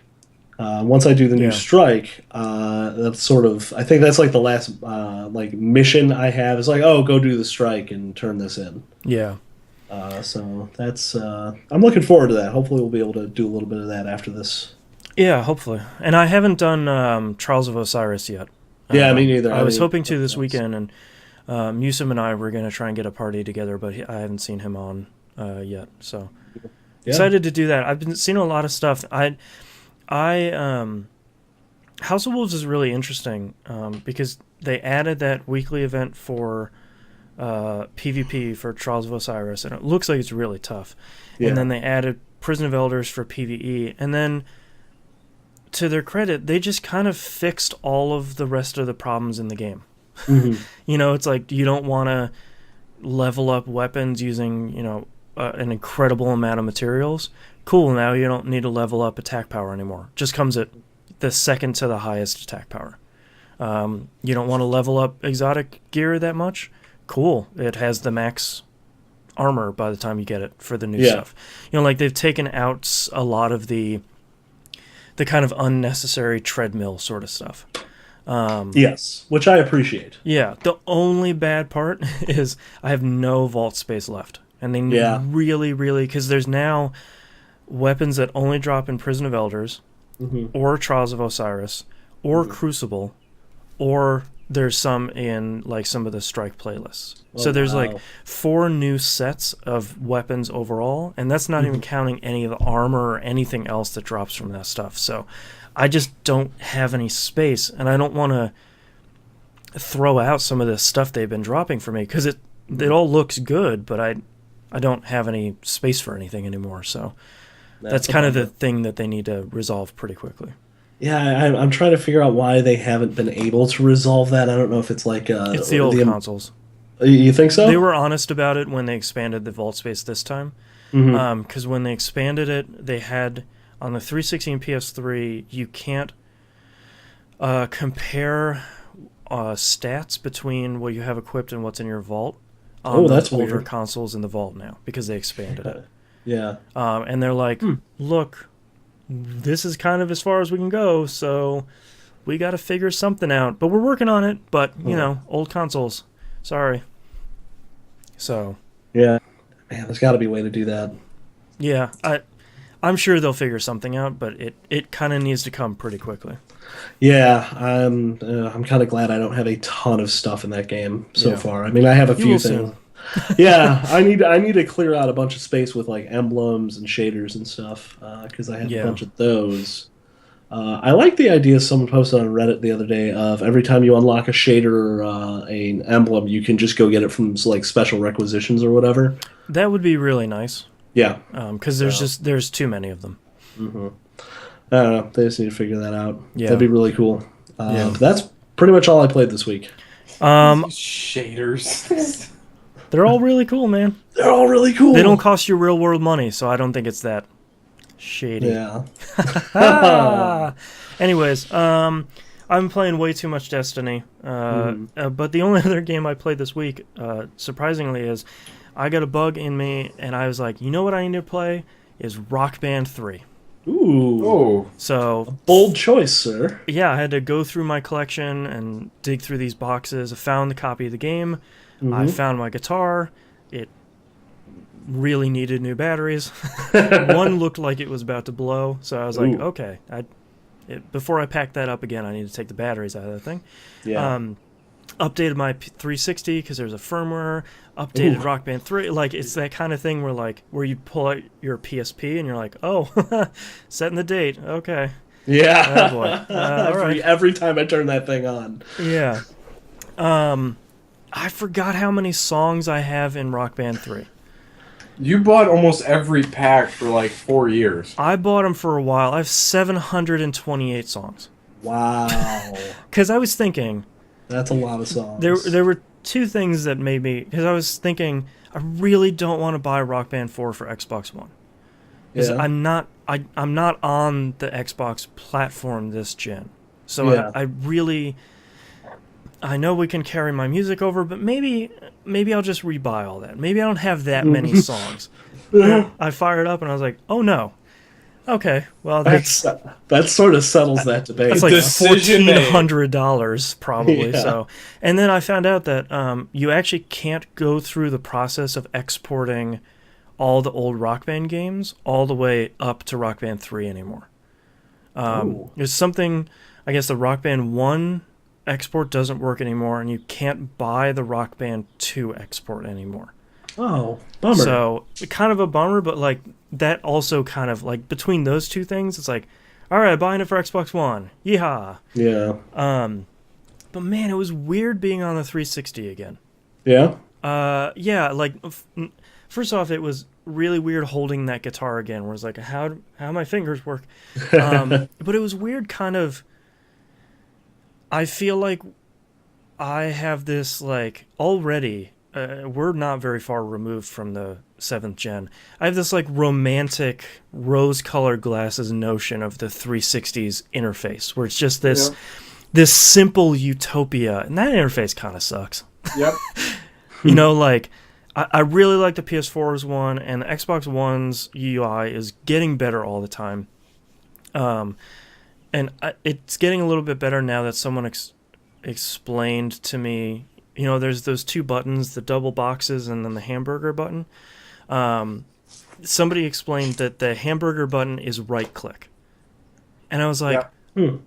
Once I do the new strike, that's sort of, I think that's like the last like mission I have. Is like, oh, go do the strike and turn this in. Yeah. So that's I'm looking forward to that. Hopefully we'll be able to do a little bit of that after this. Yeah, hopefully. And I haven't done Trials of Osiris yet. Yeah, me neither. I was hoping to this weekend, and Yusuf and I were going to try and get a party together, but I haven't seen him on yet. So excited to do that. I've been seeing a lot of stuff. House of Wolves is really interesting because they added that weekly event for PvP for Trials of Osiris, and it looks like it's really tough. Yeah. And then they added Prison of Elders for PvE, and then to their credit, they just kind of fixed all of the rest of the problems in the game. It's like you don't want to level up weapons using an incredible amount of materials. Cool, now you don't need to level up attack power anymore. Just comes at the second to the highest attack power. You don't want to level up exotic gear that much. Cool, it has the max armor by the time you get it for the new stuff. Like they've taken out a lot of the kind of unnecessary treadmill sort of stuff. Yes, which I appreciate. Yeah, the only bad part is I have no vault space left. And they really, really, because there's now weapons that only drop in Prison of Elders, or Trials of Osiris, or Crucible, or there's some in like some of the Strike playlists. So there's like 4 new sets of weapons overall, and that's not even counting any of the armor or anything else that drops from that stuff. So I just don't have any space, and I don't want to throw out some of the stuff they've been dropping for me because it all looks good, but I don't have any space for anything anymore. So that's kind of the thing that they need to resolve pretty quickly. Yeah, I'm trying to figure out why they haven't been able to resolve that. I don't know if it's like it's the old consoles. You think so? They were honest about it when they expanded the vault space this time. Because when they expanded it, they had on the 360 and PS3, you can't compare stats between what you have equipped and what's in your vault on the older consoles in the vault now because they expanded it. Yeah. And they're like, look, this is kind of as far as we can go, so we got to figure something out. But we're working on it, but, old consoles. Sorry. So. Yeah. Man, there's got to be a way to do that. Yeah. I'm sure they'll figure something out, but it kind of needs to come pretty quickly. Yeah, I'm kind of glad I don't have a ton of stuff in that game so far. I mean, I have a few things. Yeah, I need to clear out a bunch of space with like emblems and shaders and stuff because I have a bunch of those. I like the idea someone posted on Reddit the other day of every time you unlock a shader or an emblem, you can just go get it from like special requisitions or whatever. That would be really nice. Yeah, because there's too many of them. I don't know. They just need to figure that out. Yeah. That'd be really cool. But that's pretty much all I played this week. Shaders. They're all really cool, man. They're all really cool. They don't cost you real world money, so I don't think it's that shady. Yeah. Anyways, I'm playing way too much Destiny. But the only other game I played this week, surprisingly, is I got a bug in me, and I was like, you know what I need to play? Is Rock Band 3. Ooh. Oh. So a bold choice, sir. Yeah, I had to go through my collection and dig through these boxes. I found the copy of the game. I found my guitar. It really needed new batteries. One looked like it was about to blow, so I was like, okay. Before I pack that up again, I need to take the batteries out of that thing. Yeah. updated my 360 because there's a firmware, updated Rock Band 3. Like, it's that kind of thing where you pull out your PSP and you're like, oh, setting the date. Okay. Yeah. Oh, boy. All right. Every time I turn that thing on. Yeah. I forgot how many songs I have in Rock Band 3. You bought almost every pack for like 4 years. I bought them for a while. I have 728 songs. Wow. Because I was thinking... That's a lot of songs. There were two things that made me... Because I was thinking, I really don't want to buy Rock Band 4 for Xbox One. Because I'm not on the Xbox platform this gen. So I really... I know we can carry my music over, but maybe I'll just rebuy all that. Maybe I don't have that many songs. I fired up and I was like, oh no. Okay, well that sort of settles that debate. That's like $1,400 probably. Yeah. So, and then I found out that you actually can't go through the process of exporting all the old Rock Band games all the way up to Rock Band 3 anymore. There's something, I guess the Rock Band 1 export doesn't work anymore, and you can't buy the Rock Band 2 export anymore. Oh, bummer. So, kind of a bummer, but like that also kind of like between those two things, it's like, all right, buying it for Xbox One. Yeehaw. Yeah. But man, it was weird being on the 360 again. Yeah? Yeah, like first off, it was really weird holding that guitar again, where it's like, how my fingers work. But it was weird kind of, I feel like I have this, like, already, we're not very far removed from the 7th gen. I have this, like, romantic rose-colored glasses notion of the 360's interface, where it's just this simple utopia, and that interface kind of sucks. Yep. You know, like, I really like the PS4's one, and the Xbox One's UI is getting better all the time. And it's getting a little bit better now that someone explained to me, you know, there's those two buttons, the double boxes and then the hamburger button. Somebody explained that the hamburger button is right-click. And I was like,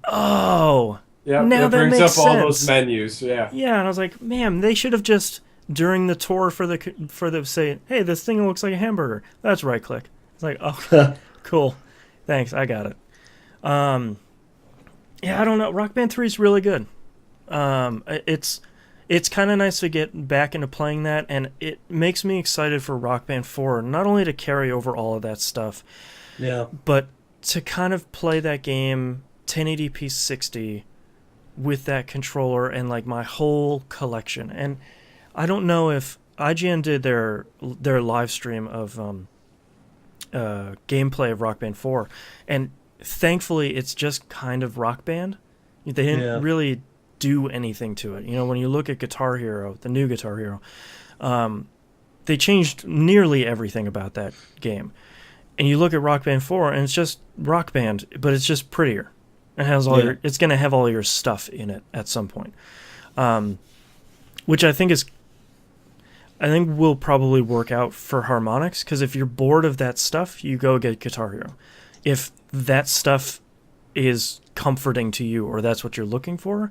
oh, now that brings makes up all sense. those menus, yeah. Yeah, and I was like, man, they should have just, during the tour for the say, hey, this thing looks like a hamburger. That's right-click. It's like, oh, cool. Thanks, I got it. Yeah, I don't know. Rock Band 3 is really good. It's kind of nice to get back into playing that, and it makes me excited for Rock Band 4, not only to carry over all of that stuff, but to kind of play that game 1080p 60 with that controller and like my whole collection. And I don't know if IGN did their live stream of gameplay of Rock Band 4, and thankfully it's just kind of Rock Band. They didn't really do anything to it. You know, when you look at Guitar Hero, the new Guitar Hero, they changed nearly everything about that game. And you look at Rock Band 4 and it's just Rock Band, but it's just prettier. It has all it's going to have all your stuff in it at some point. Which I think will probably work out for harmonics, because if you're bored of that stuff, you go get Guitar Hero. If that stuff is comforting to you or that's what you're looking for,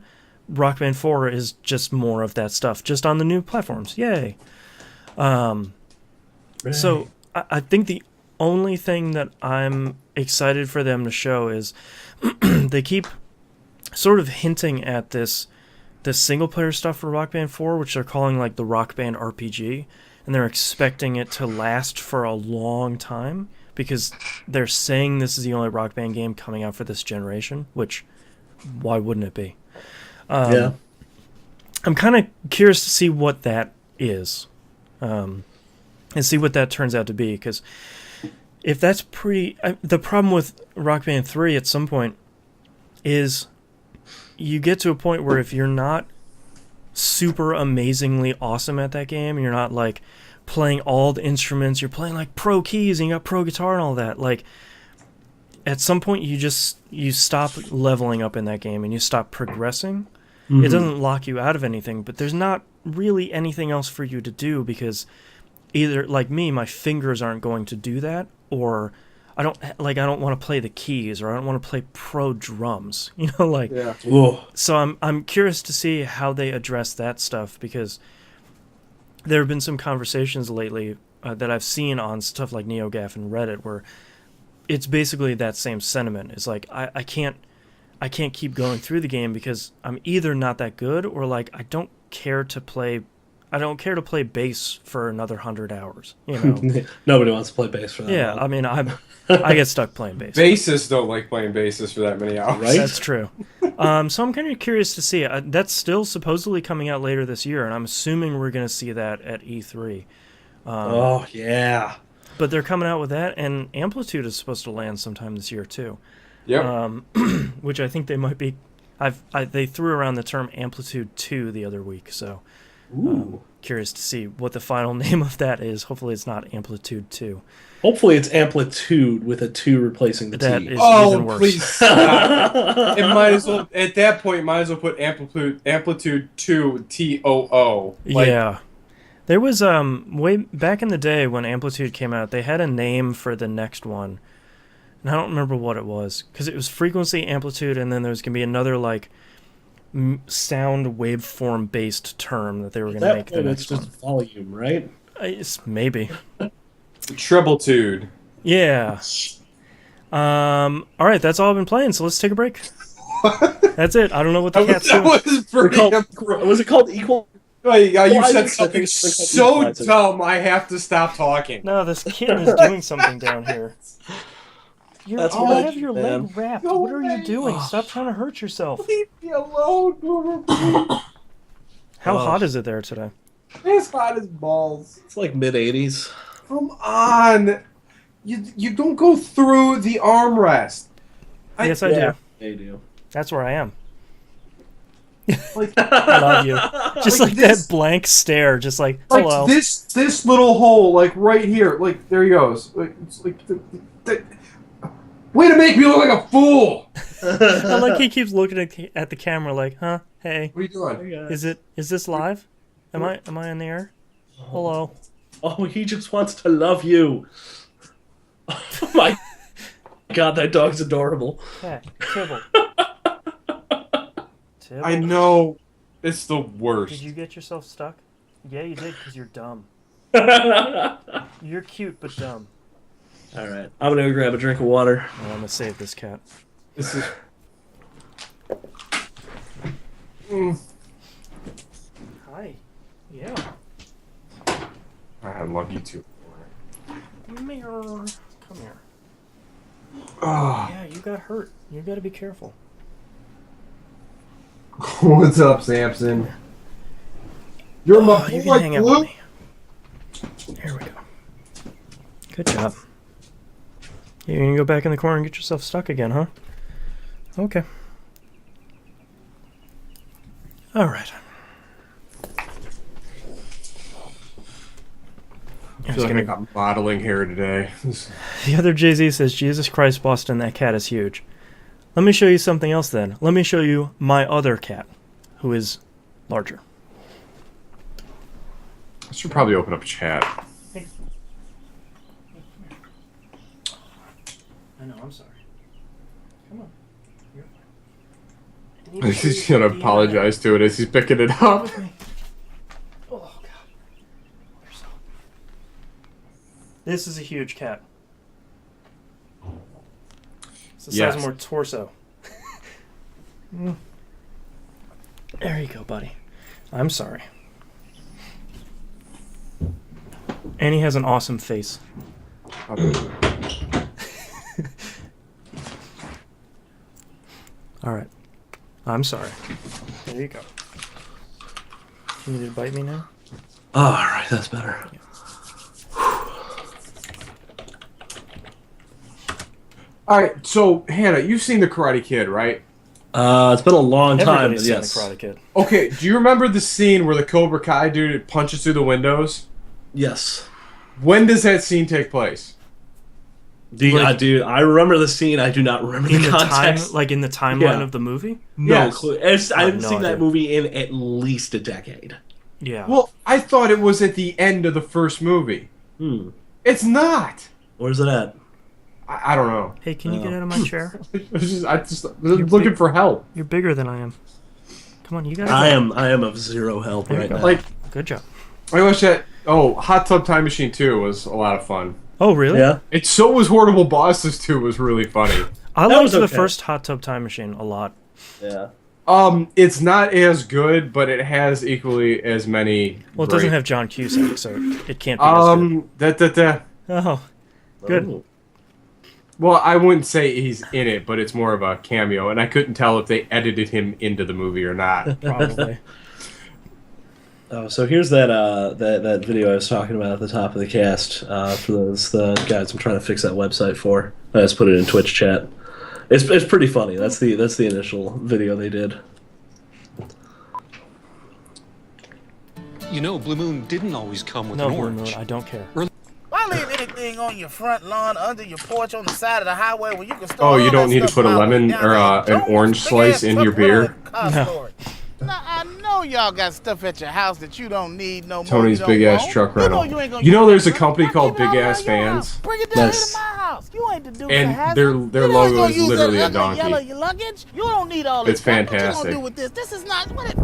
Rock Band 4 is just more of that stuff, just on the new platforms. Yay. So I think the only thing that I'm excited for them to show is they keep sort of hinting at this single player stuff for Rock Band 4, which they're calling like the Rock Band RPG, and they're expecting it to last for a long time, because they're saying this is the only Rock Band game coming out for this generation, which, why wouldn't it be? I'm kind of curious to see what that is, and see what that turns out to be, because if that's the problem with Rock Band 3 at some point is you get to a point where if you're not super amazingly awesome at that game, you're not like playing all the instruments, you're playing like pro keys and you got pro guitar and all that, like at some point you stop leveling up in that game and you stop progressing. It doesn't lock you out of anything, but there's not really anything else for you to do, because either, like me, my fingers aren't going to do that, or I don't want to play the keys, or I don't want to play pro drums. Like. Yeah. Whoa. So I'm curious to see how they address that stuff, because there have been some conversations lately that I've seen on stuff like NeoGAF and Reddit where it's basically that same sentiment. It's like I can't keep going through the game because I'm either not that good, or like I don't care to play bass for another 100 hours. Nobody wants to play bass for that. Yeah, long. I mean I get stuck playing bass. Bassists don't like playing basses for that many hours. Right? That's true. So I'm kind of curious to see. That's still supposedly coming out later this year, and I'm assuming we're going to see that at E3. Oh yeah. But they're coming out with that, and Amplitude is supposed to land sometime this year too. Yep. Which I think they might be. They threw around the term Amplitude 2 the other week, so curious to see what the final name of that is. Hopefully it's not Amplitude 2. Hopefully it's Amplitude with a 2 replacing the That T. is even worse. Please stop. It might as well, at that point, might as well put Amplitude 2 TOO. Yeah. There was way back in the day when Amplitude came out, they had a name for the next one. And I don't remember what it was, because it was frequency, amplitude, and then there was going to be another like sound waveform based term that they were going to make the next one. It's just volume, right? Maybe. Treblitude. Yeah. All right, that's all I've been playing, so let's take a break. That's it. I don't know what the cat's doing. Was it called Equal? You said something so dumb, I have to stop talking. No, this kitten is doing something down here. You have your man. leg wrapped. Go What are you away. doing? Stop trying to hurt yourself. Leave me alone. How hot is it there today? As hot as balls. It's like mid-80s. Come on. You don't go through the armrest. Yes, I do. They do. That's where I am. Like, I love you. Just like this, that blank stare, just like, hello. like this little hole, like right here. Like there he goes. Like, it's like way to make me look like a fool. I like he keeps looking at the camera like, huh? Hey. What are you doing? Is this live? Am I in the air? Hello. Oh, he just wants to love you. Oh my God, that dog's adorable. Cat. Tibble. Tibble. I know. It's the worst. Did you get yourself stuck? Yeah, you did, because you're dumb. You're cute, but dumb. All right, I'm gonna go grab a drink of water. Oh, I'm gonna save this cat. This is. Hi. Yeah. I love you too. Mirror. Come here. Oh. Yeah, you got hurt. You gotta be careful. What's up, Samson? You're my You boy, can hang out Blue. with me. There we go. Good job. You're gonna go back in the corner and get yourself stuck again, huh? Okay. All right. I feel like I got modeling hair today. The other Jay-Z says, Jesus Christ, Boston, that cat is huge. Let me show you something else then. Let me show you my other cat, who is larger. I should probably open up a chat. I know, I'm sorry. Come on. You're fine. He's gonna apologize to it as he's picking it up. With me. Oh, God. You're so... This is a huge cat. It's the size of more torso. There you go, buddy. I'm sorry. And he has an awesome face. Alright. I'm sorry. There you go. You need to bite me now? Oh, all right, that's better. All right, so Hannah, you've seen the Karate Kid, right? It's been a long time, Everybody's but seen yes. the Karate Kid. Okay, do you remember the scene where the Cobra Kai dude punches through the windows? Yes. When does that scene take place? Dude, I remember the scene. I do not remember In the the context. time, like in the timeline Yeah. of the movie? No Yes. clue. I have haven't no seen that idea. movie in at least a decade. Yeah. Well, I thought it was at the end of the first movie. Hmm. It's not. Where's it at? I don't know. Hey, can you get out of my chair? I just was looking for help. You're bigger than I am. Come on, you gotta. I am of zero help right now. Like, good job. I wish that. Oh, Hot Tub Time Machine 2 was a lot of fun. Oh, really? Yeah. It's so was Horrible Bosses 2 was really funny. I That liked was the okay. first Hot Tub Time Machine a lot. Yeah. It's not as good, but it has equally as many. Well, it doesn't have John Cusack, so it can't be as good. Oh, good. Oh. Well, I wouldn't say he's in it, but it's more of a cameo, and I couldn't tell if they edited him into the movie or not. Probably. Oh, so here's that video I was talking about at the top of the cast. For the guys I'm trying to fix that website for. I just put it in Twitch chat. It's pretty funny. That's the initial video they did. You know, Blue Moon didn't always come with No, an Blue orange. Moon, I don't care. Why leave anything on your front lawn, under your porch, on the side of the highway where you can store Oh, you all don't that need to stuff put a my way lemon down or there? an Don't orange big slice ass in truck your rental beer? and car No. storage. Now, I know y'all got stuff at your house that you don't need no more. Tony's you don't Big Ass want. Truck You know Rental. you ain't gonna You know use there's that a company truck. called Keep it Big all Ass around your Fans. house. Bring it down Nice. here to my house. You ain't the dude And that has their it. You their ain't logo gonna is use literally that a ugly donkey. yellow luggage. You don't need all this It's stuff. What you fantastic. gonna do with this? This is not what it.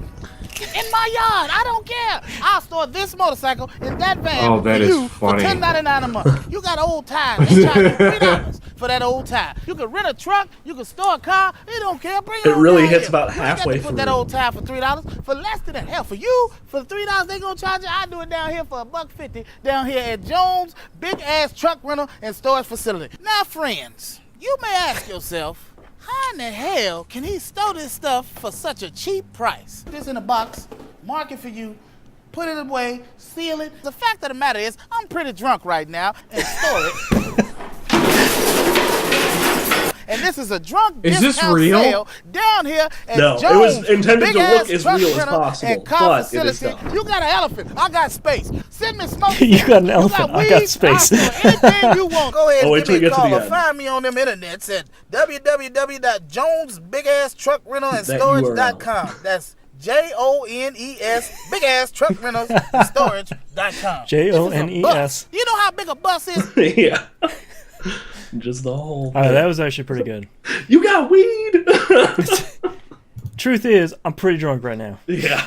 In my yard, I don't care. I'll store this motorcycle in that van Oh, that for is you funny. for $10.99 a month. You got old tires. They charge you $3 for that old tire. You can rent a truck. You can store a car. They don't care. Bring it It on really down hits here. about You ain't got halfway to put that through. old tire for $3 for less than that. Hell, for you for $3 they gonna charge you. I do it down here for $1.50 down here at Jones Big Ass Truck Rental and Storage Facility. Now, friends, you may ask yourself, how in the hell can he store this stuff for such a cheap price? Put this in a box, mark it for you, put it away, seal it. The fact of the matter is, I'm pretty drunk right now and store it. And this is a drunk Is this discount real? sale down here at No, it Jones was intended Big to Ass look as Truck real as Rental possible, and car but it is facility. not. You got an elephant, I got space. Send me smoke. You got an elephant, got I got weed, space. I'll store anything you want. Go ahead Oh, wait and till give we me a get to call the or end. find me on them internets at www.jonesbigasstruckrental.storage.com. That's JONES Big Ass Truck Rentals and Storage.com. JONES. You know how big a bus is? Yeah. Just the whole. That was actually pretty good. You got weed. Truth is, I'm pretty drunk right now. Yeah.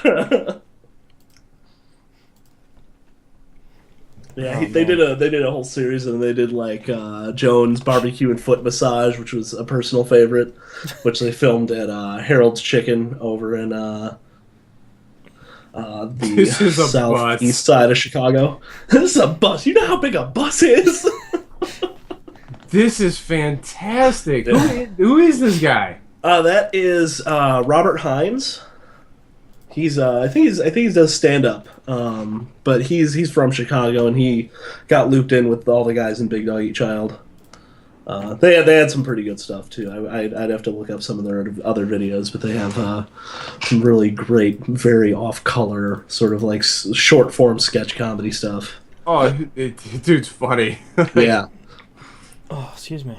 Yeah, Oh, they man. did a whole series, and they did like Jones barbecue and foot massage, which was a personal favorite, which they filmed at Harold's Chicken over in This is a southeast bus. side of Chicago. This is a bus. You know how big a bus is? This is fantastic. Yeah. Who is this guy? That is Robert Hines. I think he does stand up, but he's from Chicago, and he got looped in with all the guys in Big Dog Eat Child. They had some pretty good stuff too. I'd have to look up some of their other videos, but they have some really great, very off color, sort of like short form sketch comedy stuff. Oh, dude's funny. Yeah. Oh, excuse me.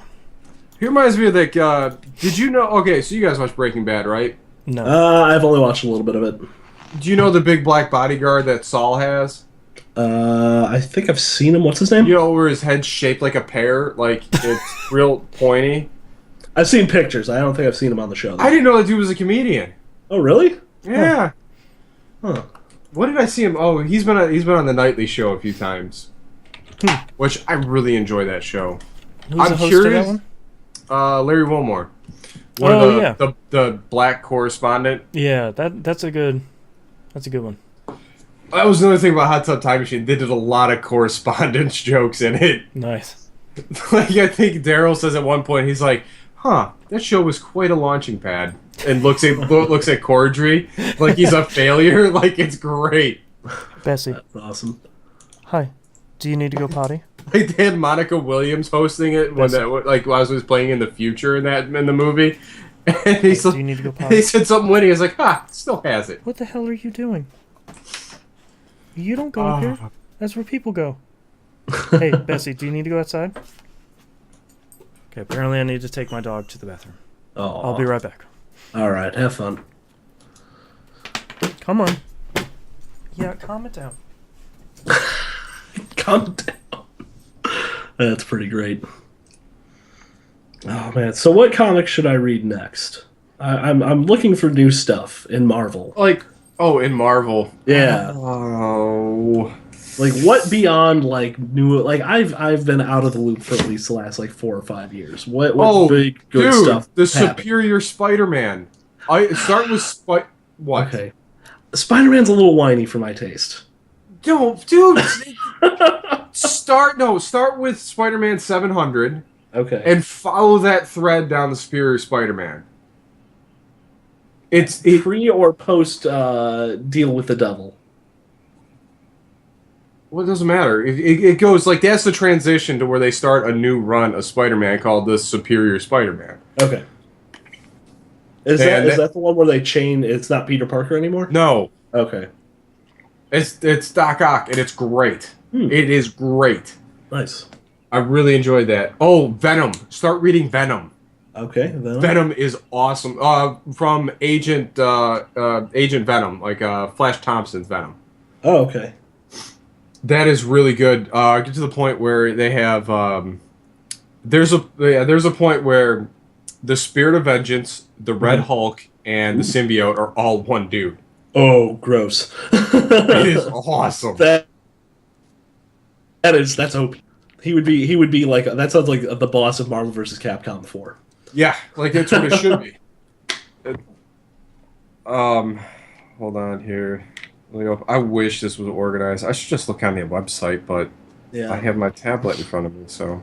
He reminds me of like, did you know? Okay, so you guys watch Breaking Bad, right? No. I've only watched a little bit of it. Do you know the big black bodyguard that Saul has? I think I've seen him. What's his name? You know where his head's shaped like a pear, like it's real pointy. I've seen pictures. I don't think I've seen him on the show, though. I didn't know that dude was a comedian. Oh, really? Yeah. Huh. What did I see him? Oh, he's been on the Nightly Show a few times, which I really enjoy that show. Who's I'm the host curious. of that one? Larry Wilmore. Oh, the black correspondent. Yeah, that's a good one. That was another thing about Hot Tub Time Machine. They did a lot of correspondence jokes in it. Nice. Like, I think Daryl says at one point, he's like, "Huh, that show was quite a launching pad," and looks at Cordry like he's a failure. Like, it's great. Bessie, That's awesome. hi. Do you need to go potty? Like, they had Monica Williams hosting it when I was playing in the future in the movie, and he's Do like, you need to go he potty? said something witty. He's like, still has it. What the hell are you doing? You don't go up here. That's where people go. Hey, Bessie, do you need to go outside? Okay, apparently I need to take my dog to the bathroom. Oh, I'll be right back. All right, have fun. Come on. Yeah, calm it down. Calm down. That's pretty great. man. So what comics should I read next? I'm looking for new stuff in Marvel. Like, oh, in Marvel. Yeah. Oh. Like what beyond like new? Like I've been out of the loop for at least the last like 4 or 5 years. What big good dude, stuff? The happened? Superior Spider-Man. I start with what? Okay, Spider-Man's a little whiny for my taste. No, dude. Start with Spider-Man 700. Okay. And follow that thread down the Superior Spider-Man. It's pre or post Deal with the Devil. Well, it doesn't matter. It goes like that's the transition to where they start a new run of Spider-Man called the Superior Spider-Man. Okay. Is that the one where they chain? It's not Peter Parker anymore. No. Okay. It's Doc Ock and it's great. It is great. Nice. I really enjoyed that. Oh, Venom. Start reading Venom. Okay. Venom is awesome. From Agent Venom, like Flash Thompson's Venom. Oh, okay. That is really good. Get to the point where they have there's a point where the Spirit of Vengeance, the Red Hulk, and the Symbiote are all one dude. Oh, gross! It is awesome. That's OP. He would be like that sounds like the boss of Marvel vs. Capcom 4. Yeah, like that's what it should be. Hold on here. Let me go. I wish this was organized. I should just look on the website, but Yeah. I have my tablet in front of me, so.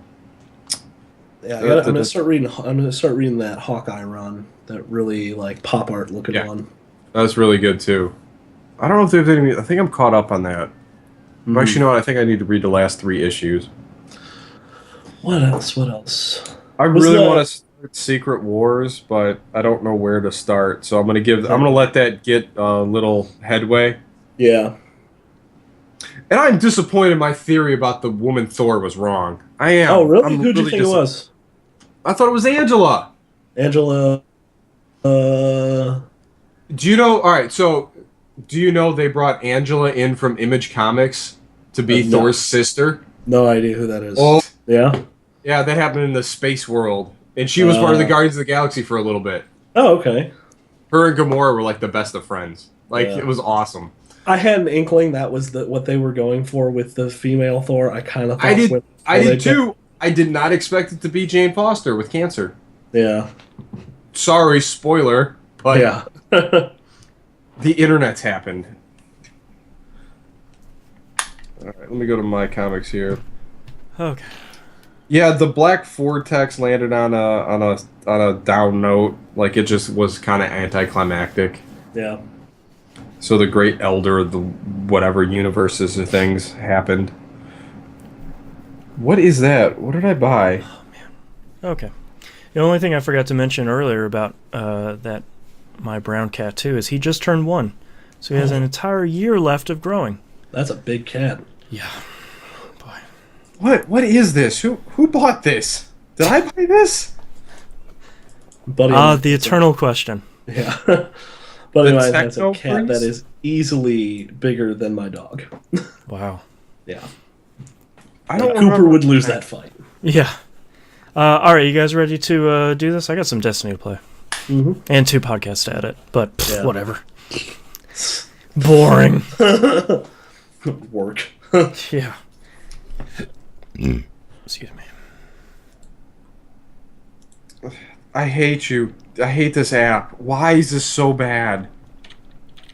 Yeah, I'm gonna start reading. I'm gonna start reading that Hawkeye run. That really like pop art looking one. That's really good too. I don't know if there's any. I think I'm caught up on that. But actually, you know what? I think I need to read the last 3 issues. What else? I really want to start Secret Wars, but I don't know where to start. So I'm gonna let that get a little headway. Yeah. And I'm disappointed my theory about the woman Thor was wrong. I am. Oh, really? Who do you think it was? I thought it was Angela. Angela. Do you know? All right. So, do you know they brought Angela in from Image Comics to be Thor's sister? No idea who that is. Oh, yeah. Yeah, that happened in the space world, and she was part of the Guardians of the Galaxy for a little bit. Oh, okay. Her and Gamora were like the best of friends. Like it was awesome. I had an inkling that was what they were going for with the female Thor. I kind of thought I did too. I did not expect it to be Jane Foster with cancer. Yeah. Sorry, spoiler, but yeah. the internet's happened. All right, let me go to my comics here. Okay. Yeah, the Black Vortex landed on a down note. Like it just was kind of anticlimactic. Yeah. So the Great Elder of the whatever universes or things happened. What is that? What did I buy? Oh man. Okay. The only thing I forgot to mention earlier about that my brown cat too is he just turned 1, so he has an entire year left of growing. That's a big cat. Yeah. Boy. What is this? Who bought this? Did I buy this? Buddy, the eternal question. Yeah. But anyway, that's a cat Prince? that is easily bigger than my dog. Wow. Yeah. I don't Cooper would lose that fight. Yeah. All right, you guys ready to do this? I got some Destiny to play. Mm-hmm. And 2 podcasts at it, but whatever. Boring. Work. Yeah. Excuse me. I hate you. I hate this app. Why is this so bad?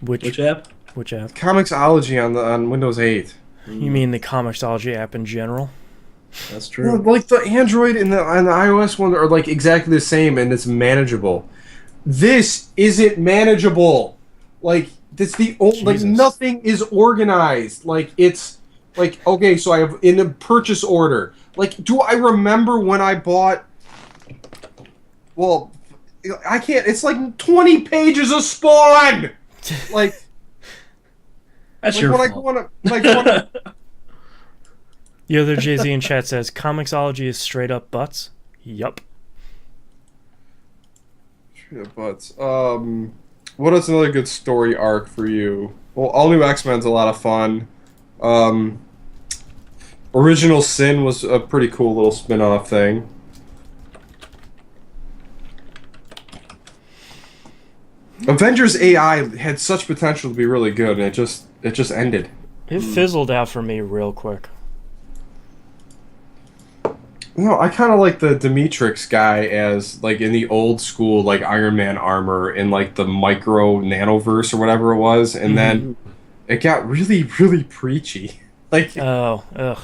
Which app? Which app? Comixology on Windows 8. You mean the Comixology app in general? That's true. Well, like the Android and the iOS one are like exactly the same, and it's manageable. This isn't manageable. Like that's the only like nothing is organized. Like it's like okay, so I have in a purchase order. Like, do I remember when I bought? Well, I can't. It's like 20 pages of Spawn. Like that's like your when fault. I go on a, The other Jay-Z in chat says, Comixology is straight up butts. Yup. But what is another good story arc for you? Well, All New X-Men's a lot of fun. Original Sin was a pretty cool little spin-off thing. Avengers AI had such potential to be really good, and it just ended. It fizzled out for me real quick. No, I kind of like the Demetrix guy as like in the old school like Iron Man armor in like the micro nanoverse or whatever it was, and then it got really really preachy. Like, Oh, ugh.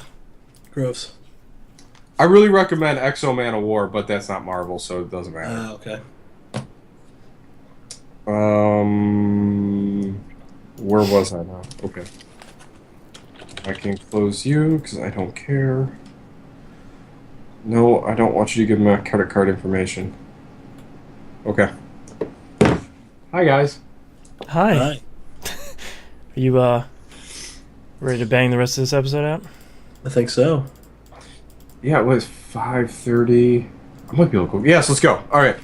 Gross. I really recommend Exo Man of War, but that's not Marvel, so it doesn't matter. Okay. Where was I now? Okay. I can close you because I don't care. No, I don't want you to give my credit card information. Okay. Hi, guys. Hi. Hi. Are you ready to bang the rest of this episode out? I think so. Yeah, it was 5:30. I might be able to go. Yes, let's go. All right.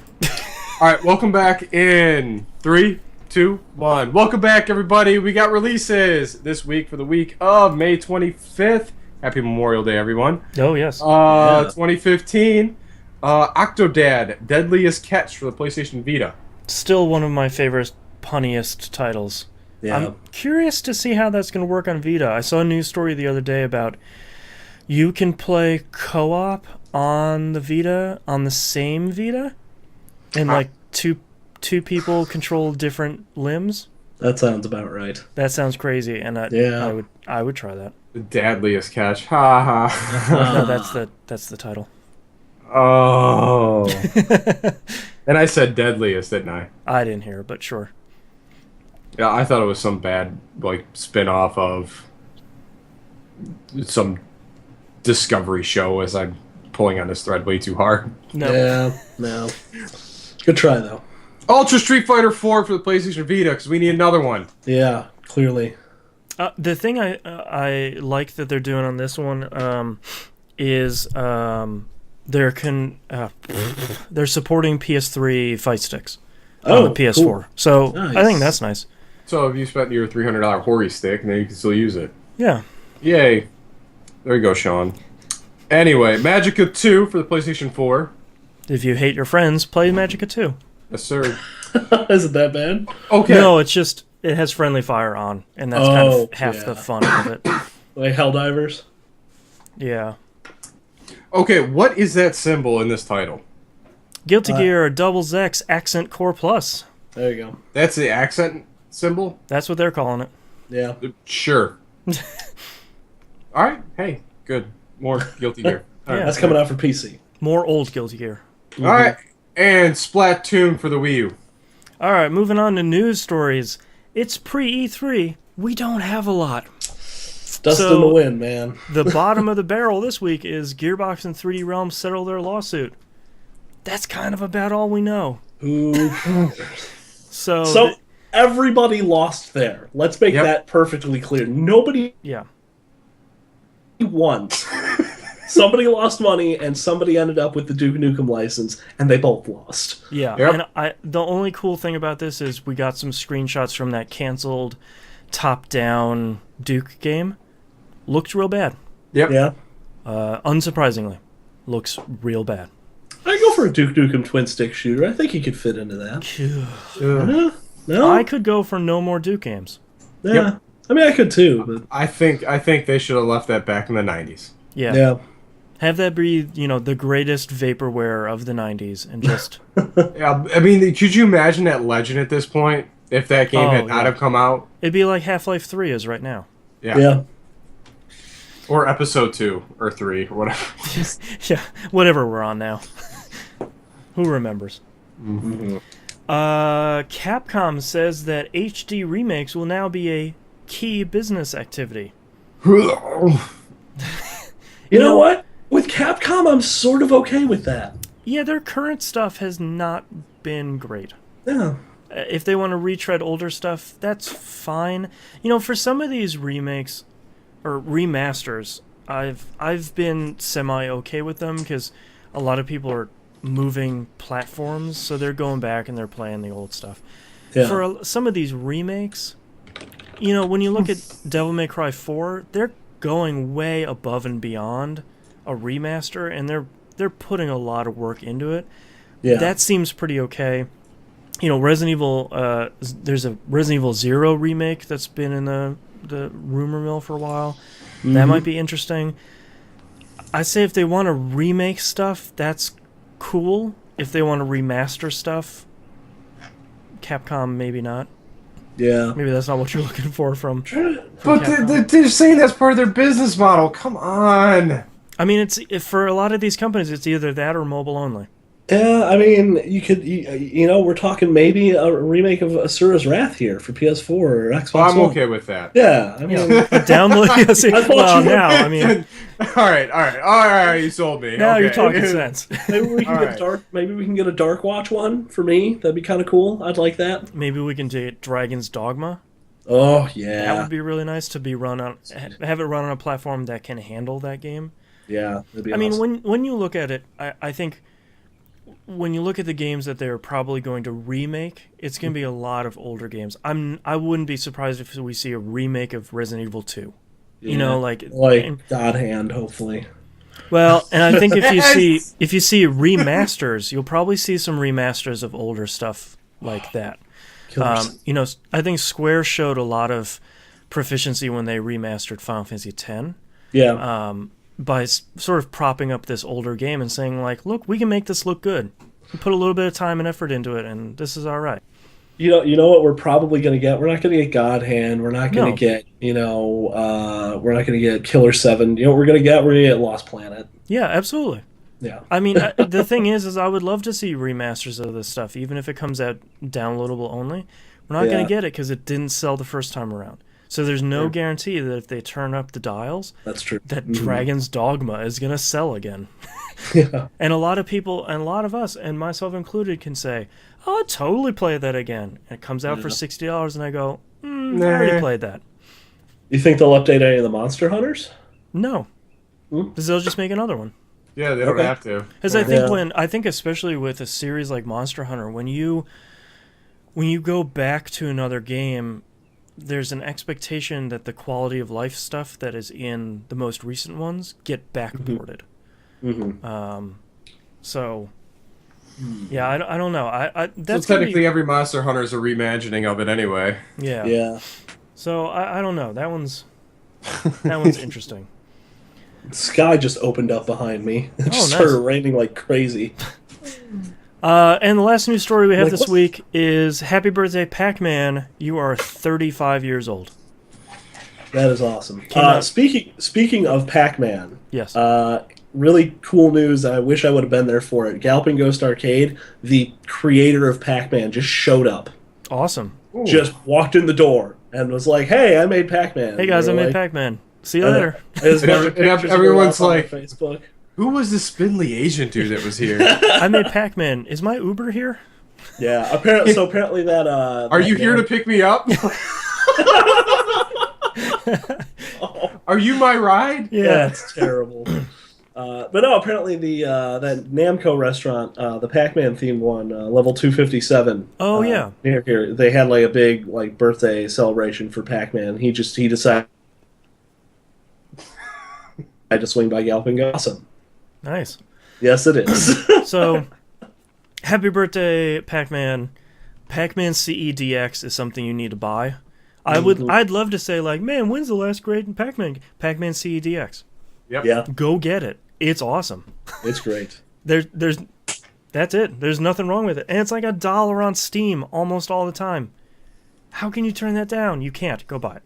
All right, welcome back in 3, 2, 1. Welcome back, everybody. We got releases this week for the week of May 25th. Happy Memorial Day, everyone. Oh, yes. 2015, Octodad, Deadliest Catch for the PlayStation Vita. Still one of my favorite, punniest titles. Yeah. I'm curious to see how that's going to work on Vita. I saw a news story the other day about you can play co-op on the Vita, on the same Vita, and like two people control different limbs. That sounds about right. That sounds crazy, and I would try that. The Deadliest Catch. Ha ha. No, that's the title. Oh. And I said Deadliest, didn't I? I didn't hear, but sure. Yeah, I thought it was some bad like spin-off of some Discovery show as I'm pulling on this thread way too hard. No. Yeah, no. Good try, though. Ultra Street Fighter 4 for the PlayStation Vita, because we need another one. Yeah, clearly. The thing I like that they're doing on this one is they're supporting PS3 fight sticks on the PS4. Cool. So Nice. I think that's nice. So if you spent your $300 Hori stick, then you can still use it. Yeah. Yay. There you go, Sean. Anyway, Magicka 2 for the PlayStation 4. If you hate your friends, play Magicka 2. Yes, sir. Is it that bad? Okay. No, it's just it has friendly fire on, and that's kind of half the fun of it. Like Helldivers? Yeah. Okay, what is that symbol in this title? Guilty Gear Double X Accent Core Plus. There you go. That's the accent symbol? That's what they're calling it. Yeah. Sure. All right. Hey, good. More Guilty Gear. All Yeah. right. That's coming out for PC. More old Guilty Gear. All right. And Splatoon for the Wii U. All right, moving on to news stories. It's pre-E3. We don't have a lot. Dust So- in the wind, man. The bottom of the barrel this week is Gearbox and 3D Realm settle their lawsuit. That's kind of about all we know. Ooh. So, So everybody lost there. Let's make Yep. that perfectly clear. Nobody yeah. won. Somebody lost money, and somebody ended up with the Duke Nukem license, and they both lost. Yeah, Yep. and the only cool thing about this is we got some screenshots from that canceled top-down Duke game. Looked real bad. Yep. Yeah. Unsurprisingly, looks real bad. I go for a Duke Nukem twin stick shooter. I think he could fit into that. Ugh. No? I could go for no more Duke games. Yeah. Yep. I mean, I could too, but I think they should have left that back in the 90s. Yeah. yeah. Have that be, the greatest vaporware of the 90s and just... Yeah, I mean, could you imagine that Legend at this point if that game had not have come out? It'd be like Half-Life 3 is right now. Yeah. Yeah. Or Episode 2 or 3 or whatever. Yeah, whatever we're on now. Who remembers? Mm-hmm. Capcom says that HD remakes will now be a key business activity. You know what? With Capcom, I'm sort of okay with that. Yeah, their current stuff has not been great. Yeah. If they want to retread older stuff, that's fine. For some of these remakes or remasters, I've been semi-okay with them because a lot of people are moving platforms, so they're going back and they're playing the old stuff. Yeah. For some of these remakes, when you look at Devil May Cry 4, they're going way above and beyond a remaster, and they're putting a lot of work into it. Yeah. That seems pretty okay. Resident Evil. There's a Resident Evil 0 remake that's been in the rumor mill for a while. Mm-hmm. That might be interesting. I say if they want to remake stuff, that's cool. If they want to remaster stuff, Capcom maybe not. Yeah. Maybe that's not what you're looking for from But they're saying that's part of their business model. Come on. I mean, for a lot of these companies, it's either that or mobile only. Yeah, I mean, we're talking maybe a remake of Asura's Wrath here for PS4 or Xbox Well, I'm One. okay with that. Yeah, I mean, download. I mean, all right, you sold me. Now okay. you're talking sense. Maybe we can get a Dark Watch one for me. That'd be kind of cool. I'd like that. Maybe we can do Dragon's Dogma. Oh yeah, that would be really nice to be have it run on a platform that can handle that game. Yeah, that'd be awesome. Mean, when you look at it, I think. When you look at the games that they're probably going to remake, it's going to be a lot of older games. I wouldn't be surprised if we see a remake of Resident Evil 2. Yeah. Like God Hand, hopefully. Well, and I think if you see remasters, you'll probably see some remasters of older stuff like that. I think Square showed a lot of proficiency when they remastered Final Fantasy X. Yeah. By sort of propping up this older game and saying, like, look, we can make this look good. We put a little bit of time and effort into it, and this is all right. You know what we're probably going to get? We're not going to get God Hand. We're not going to get, we're not going to get Killer 7. You know what we're going to get? We're going to get Lost Planet. Yeah, absolutely. Yeah. I mean, the thing is I would love to see remasters of this stuff, even if it comes out downloadable only. We're not going to get it because it didn't sell the first time around. So there's no guarantee that if they turn up the dials, that's true. That Dragon's Dogma is going to sell again. Yeah. And a lot of people, and a lot of us, and myself included, can say, "Oh, I'd totally play that again." And it comes out for $60, and I go, I already played that. You think they'll update any of the Monster Hunters? No, because they'll just make another one. Yeah, they don't have to. Because I think especially with a series like Monster Hunter, when you go back to another game, there's an expectation that the quality of life stuff that is in the most recent ones get backported. Mm-hmm. So, yeah, I don't know. That's so technically every Monster Hunter is a reimagining of it anyway. Yeah. Yeah. So I don't know. That one's interesting. The sky just opened up behind me. It just started raining like crazy. And the last news story we have this week is Happy Birthday, Pac-Man. You are 35 years old. That is awesome. Speaking of Pac-Man, yes. Really cool news. I wish I would have been there for it. Galloping Ghost Arcade, the creator of Pac-Man, just showed up. Awesome. Ooh. Just walked in the door and was like, "Hey, I made Pac-Man." Hey guys, I made Pac-Man. See you later. Everyone's like, Facebook. Who was the spindly Asian dude that was here? I made Pac-Man. Is my Uber here? Yeah. Apparently that. Are you here to pick me up? Are you my ride? Yeah, it's terrible. But no, apparently that Namco restaurant, the Pac-Man themed one, level 257. Oh yeah. Here they had like a big birthday celebration for Pac-Man. He decided to swing by Galloping Ghost. Awesome. Nice. Yes, it is. So, happy birthday, Pac-Man. Pac-Man CEDX is something you need to buy. I'd love to say man, when's the last great Pac-Man? Pac-Man CEDX. Yep. Yeah. Go get it. It's awesome. It's great. That's it. There's nothing wrong with it. And it's like $1 on Steam almost all the time. How can you turn that down? You can't. Go buy it.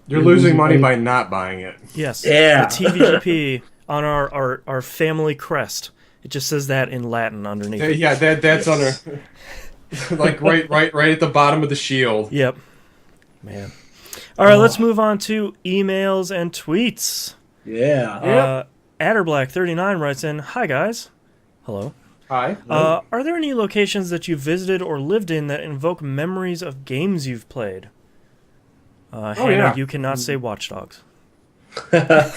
You're losing money by not buying it. Yes. Yeah. The TVGP on our family crest. It just says that in Latin underneath. Yeah, that's on a right at the bottom of the shield. Yep. Man. All right, let's move on to emails and tweets. Yeah. Adderblack39 writes in, "Hi guys." Hello. Hi. Are there any locations that you've visited or lived in that invoke memories of games you've played? Hannah, you cannot say Watch Dogs. I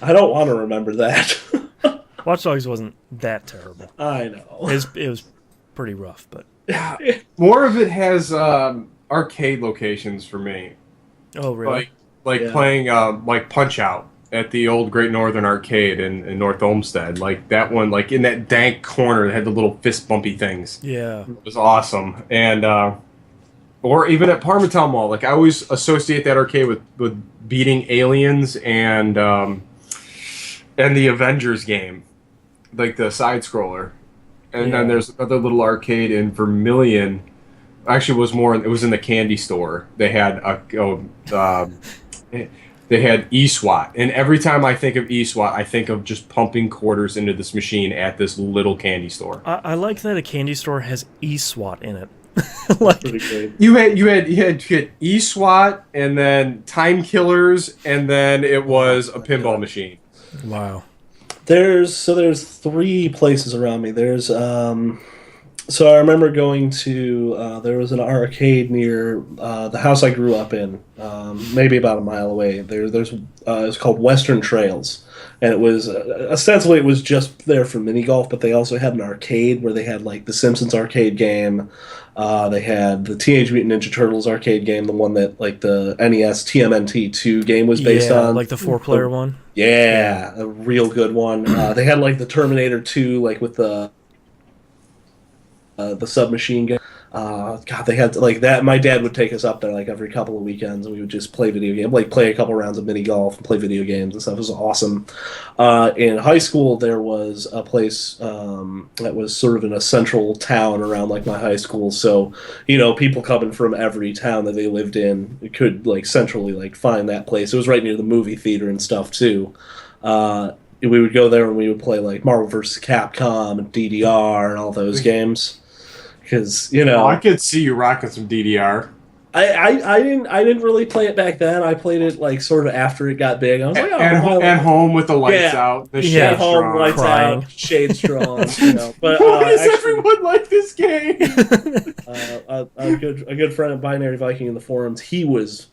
don't want to remember that. Watch Dogs wasn't that terrible. I know. It was pretty rough, but more of it has arcade locations for me. Oh really? Playing like Punch Out at the old Great Northern Arcade in North Olmsted. Like that one, like in that dank corner that had the little fist bumpy things. Yeah. It was awesome. And or even at Parmatown Mall, like I always associate that arcade with beating aliens and the Avengers game, like the side scroller. And then there's another little arcade in Vermilion. Actually, it was in the candy store. They had they had eSWAT, and every time I think of eSWAT, I think of just pumping quarters into this machine at this little candy store. I like that a candy store has eSWAT in it. Like, you had eSWAT, and then Time Killers, and then it was a pinball machine. Wow. There's 3 places around me. There's so I remember going to there was an arcade near the house I grew up in, maybe about a mile away. It's called Western Trails, and it was ostensibly it was just there for mini golf, but they also had an arcade where they had like the Simpsons arcade game. They had the Teenage Mutant Ninja Turtles arcade game, the one that like the NES TMNT2 game was based on, like the 4-player one. Yeah, a real good one. They had like the Terminator 2, like with the submachine gun. God, they had like that. My dad would take us up there like every couple of weekends, and we would just play video games, like play a couple rounds of mini golf and play video games and stuff. It was awesome. In high school, there was a place that was sort of in a central town around like my high school. So, people coming from every town that they lived in could like centrally like find that place. It was right near the movie theater and stuff too. We would go there and we would play like Marvel vs. Capcom and DDR and all those games. Because I could see you rocking some DDR. I didn't really play it back then. I played it like sort of after it got big. I was like, at home with the lights out, the shades home, drawn, lights out, shades drawn. But why does everyone like this game? A good friend of Binary Viking in the forums, he was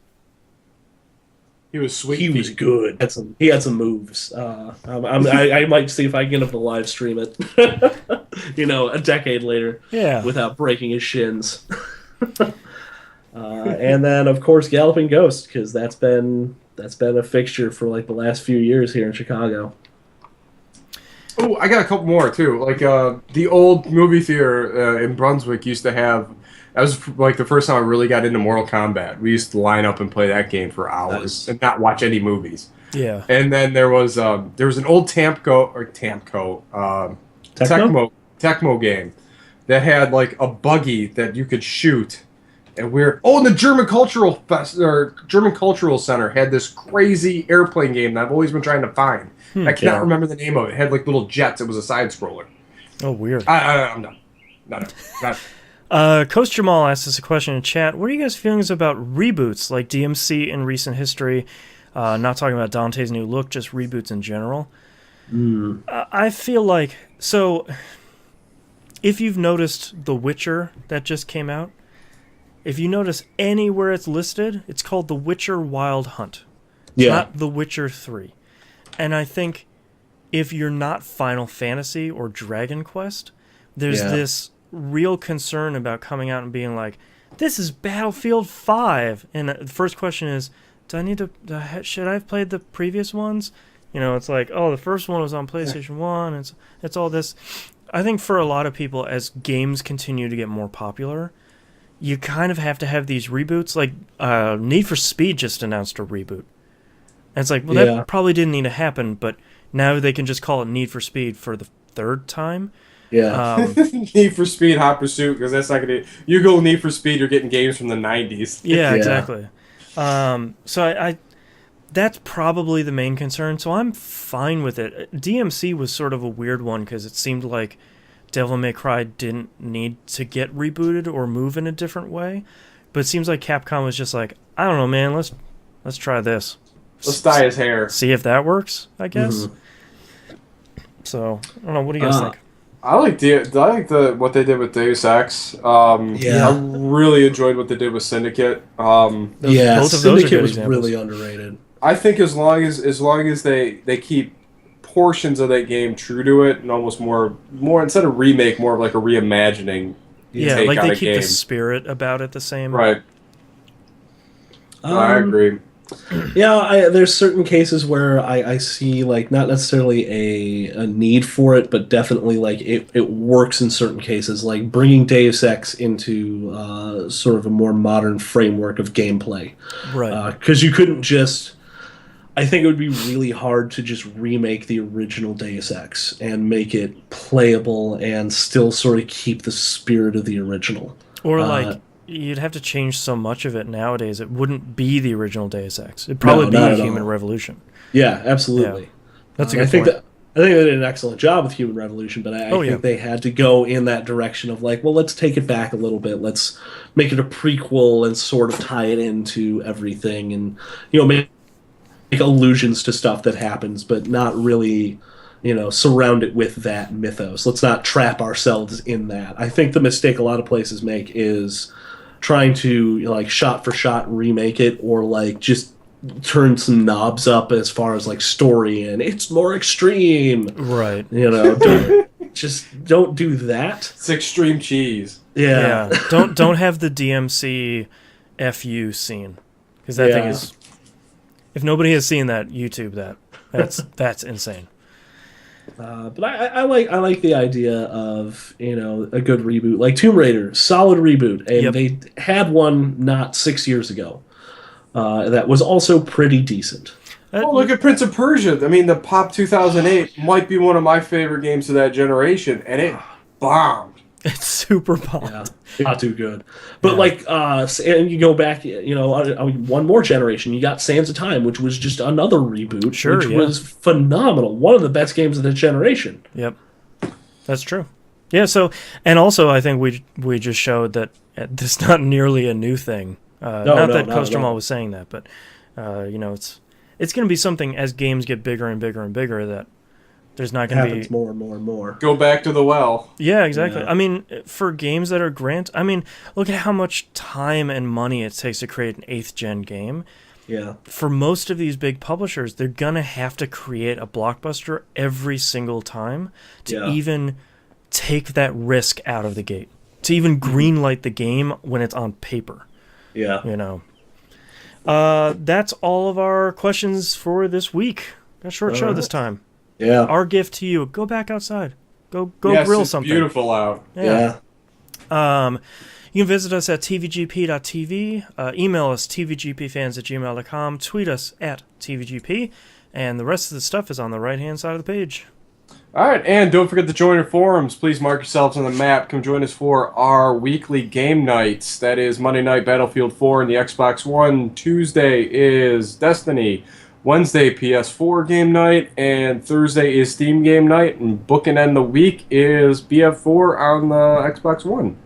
sweet. He was good. He had some moves. I might see if I can get him to live stream it. A decade later. Yeah. Without breaking his shins. And then of course Galloping Ghost, because that's been a fixture for like the last few years here in Chicago. Oh, I got a couple more too. Like the old movie theater in Brunswick used to have. That was like the first time I really got into Mortal Kombat. We used to line up and play that game for hours and not watch any movies. Yeah. And then there was an old Tecmo game that had like a buggy that you could shoot. And and the German Cultural Center had this crazy airplane game that I've always been trying to find. I cannot remember the name of it. It had like little jets. It was a side scroller. Oh, weird. I'm done. Not. Coach Jamal asked us a question in chat. What are you guys' feelings about reboots like DMC in recent history? Not talking about Dante's New Look, just reboots in general. I feel like, so if you've noticed The Witcher that just came out, if you notice anywhere it's listed, it's called The Witcher Wild Hunt. It's not The Witcher 3. And I think if you're not Final Fantasy or Dragon Quest, there's this real concern about coming out and being like, this is Battlefield 5. And the first question is, should I have played the previous ones? It's like, oh, the first one was on PlayStation 1. It's all this. I think for a lot of people, as games continue to get more popular, you kind of have to have these reboots. Like Need for Speed just announced a reboot. And it's like, well, that probably didn't need to happen, but now they can just call it Need for Speed for the 3rd time. Yeah. Need for Speed Hot Pursuit, because that's not going to... You go Need for Speed, you're getting games from the 90s. Yeah, exactly. So I that's probably the main concern, so I'm fine with it. DMC was sort of a weird one, because it seemed like Devil May Cry didn't need to get rebooted or move in a different way, but it seems like Capcom was just like, I don't know, man, let's try this. Let's dye his hair. See if that works, I guess. So, I don't know, what do you guys think? I like what they did with Deus Ex. I really enjoyed what they did with Syndicate. Both of those Syndicate was examples. really underrated. I think as long as they keep portions of that game true to it, and almost more instead of remake, more of like a reimagining. Yeah, like they keep the spirit about it the same. Right. I agree. Yeah, there's certain cases where I see like not necessarily a need for it, but definitely like it works in certain cases, like bringing Deus Ex into sort of a more modern framework of gameplay. Right. Because you couldn't just. I think it would be really hard to just remake the original Deus Ex and make it playable and still sort of keep the spirit of the original. Or like you'd have to change so much of it nowadays. It wouldn't be the original Deus Ex. It'd probably be a Human Revolution. Yeah, absolutely. Yeah. That's a good point. I think they did an excellent job with Human Revolution, but I think they had to go in that direction of like, well, let's take it back a little bit. Let's make it a prequel and sort of tie it into everything, and make allusions to stuff that happens, but not really, surround it with that mythos. Let's not trap ourselves in that. I think the mistake a lot of places make is trying to like shot for shot remake it, or like just turn some knobs up as far as like story and it's more extreme. Right. Don't do that. It's extreme cheese. Yeah. Don't have the DMC FU scene, because that thing is. If nobody has seen that, YouTube that. That's insane. But I like the idea of a good reboot, like Tomb Raider, solid reboot, and they had one not 6 years ago that was also pretty decent. Well, look at Prince of Persia. I mean, the Pop 2008 might be one of my favorite games of that generation, and it bombed. It's super bombed. Yeah, not too good. But and you go back, one more generation. You got Sands of Time, which was just another reboot, which was phenomenal. One of the best games of the generation. Yep, that's true. Yeah. So, and also, I think we just showed that this is not nearly a new thing. Not that Kostromall was saying that, but it's going to be something as games get bigger and bigger and bigger that. There's not going to be more and more and more. Go back to the well. Yeah, exactly. Yeah. I mean, for games that are look at how much time and money it takes to create an 8th gen game. Yeah. For most of these big publishers, they're going to have to create a blockbuster every single time to even take that risk out of the gate. To even greenlight the game when it's on paper. Yeah. That's all of our questions for this week. Got a short show this time. Yeah. Our gift to you: go back outside, go grill something. It's beautiful out. Yeah. You can visit us at tvgp.tv. Email us tvgpfans@gmail.com. Tweet us at tvgp, and the rest of the stuff is on the right-hand side of the page. All right, and don't forget to join our forums. Please mark yourselves on the map. Come join us for our weekly game nights. That is Monday night Battlefield 4 and the Xbox One. Tuesday is Destiny. Wednesday, PS4 game night, and Thursday is Steam game night, and book and end the week is BF4 on the Xbox One.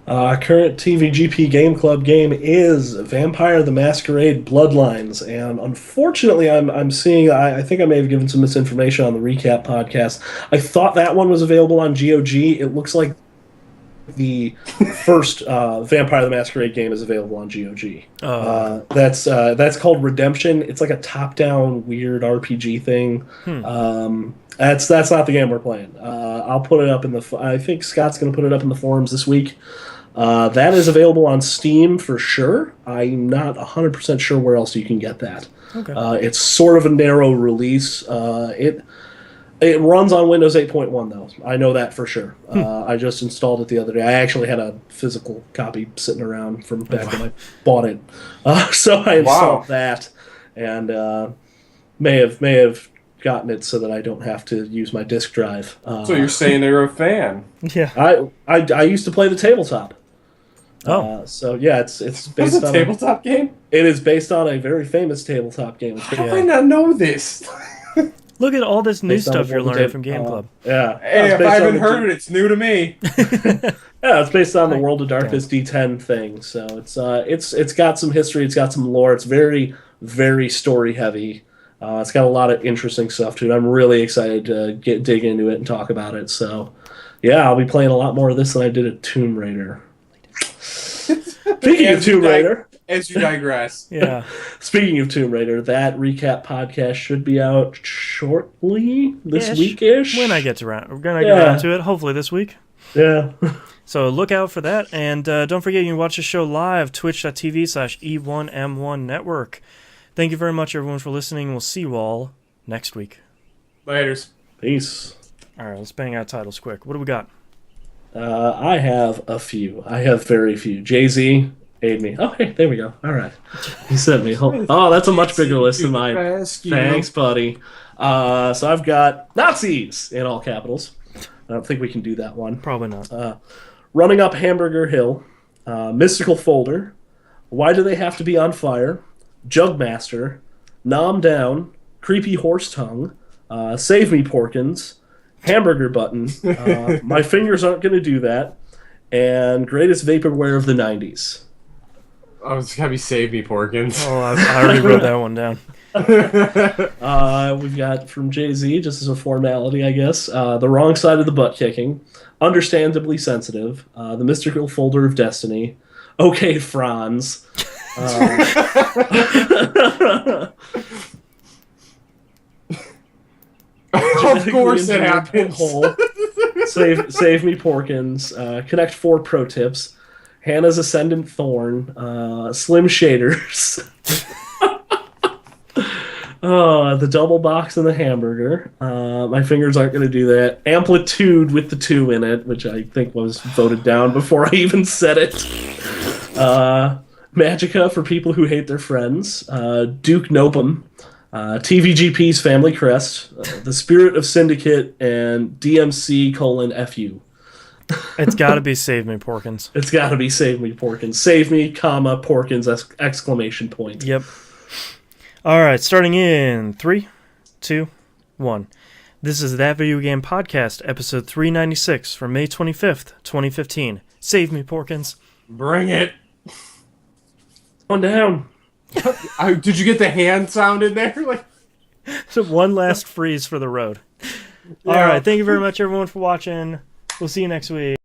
Current TVGP Game Club game is Vampire the Masquerade Bloodlines, and unfortunately I'm seeing, I think I may have given some misinformation on the recap podcast. I thought that one was available on GOG. It looks like the first Vampire the Masquerade game is available on GOG. That's called Redemption. It's like a top-down weird RPG thing. That's not the game we're playing. I'll put it up in the. I think Scott's going to put it up in the forums this week. That is available on Steam for sure. I'm not 100% sure where else you can get that. Okay. It's sort of a narrow release. It runs on Windows 8.1, though. I know that for sure. I just installed it the other day. I actually had a physical copy sitting around from back when I bought it. So I installed that, and may have gotten it so that I don't have to use my disk drive. So you're saying you're a fan? Yeah. I used to play the tabletop. So yeah, it's based on a tabletop game. It is based on a very famous tabletop game. How do I not know this? Look at all this new stuff you're learning from Game Club. Yeah. Hey, if I haven't heard it, it's new to me. Yeah, it's based on the World of Darkness D10 thing. So it's got some history, it's got some lore. It's very, very story heavy. It's got a lot of interesting stuff to it. I'm really excited to dig into it and talk about it. So yeah, I'll be playing a lot more of this than I did at Tomb Raider. Speaking of Tomb Raider. As you digress. Yeah. Speaking of Tomb Raider, that recap podcast should be out shortly, this week-ish. When I get around. We're going to get around to it, hopefully this week. Yeah. So look out for that. And don't forget, you can watch the show live, twitch.tv/E1M1 Network. Thank you very much, everyone, for listening. We'll see you all next week. Laters. Peace. All right, let's bang out titles quick. What do we got? I have a few. I have very few. Jay-Z, aid me. Oh, hey, there we go. All right. He sent me. Oh, that's a much bigger list than mine. Thanks, buddy. So I've got Nazis in all capitals. I don't think we can do that one. Probably not. Running Up Hamburger Hill, Mystical Folder, Why Do They Have to Be on Fire, Jugmaster, Nom Down, Creepy Horse Tongue, Save Me Porkins, Hamburger Button, My Fingers Aren't Gonna Do That, and Greatest Vaporware of the 90s. Oh, it's gotta be Save Me, Porkins. Oh, I already wrote that one down. We've got from Jay-Z, just as a formality, I guess, The Wrong Side of the Butt Kicking, Understandably Sensitive, The Mystical Folder of Destiny, Okay Franz, Of course it happens. Save Me Porkins, Connect 4 Pro Tips, Hannah's Ascendant Thorn, Slim Shaders, the Double Box and the Hamburger, My Fingers Aren't Gonna Do That, Amplitude with the 2 in it, which I think was voted down before I even said it, Magica for people who hate their friends, Duke Nopum, TVGP's Family Crest, The Spirit of Syndicate, and DMC:FU. It's got to be Save Me, Porkins. It's got to be Save Me, Porkins. Save me, comma, Porkins, exclamation point. Yep. All right, starting in 3, 2, 1. This is That Video Game Podcast, episode 396 from May 25th, 2015. Save me, Porkins. Bring it. On down. Did you get the hand sound in there? Like, So one last freeze for the road. Yeah. All right, thank you very much, everyone, for watching. We'll see you next week.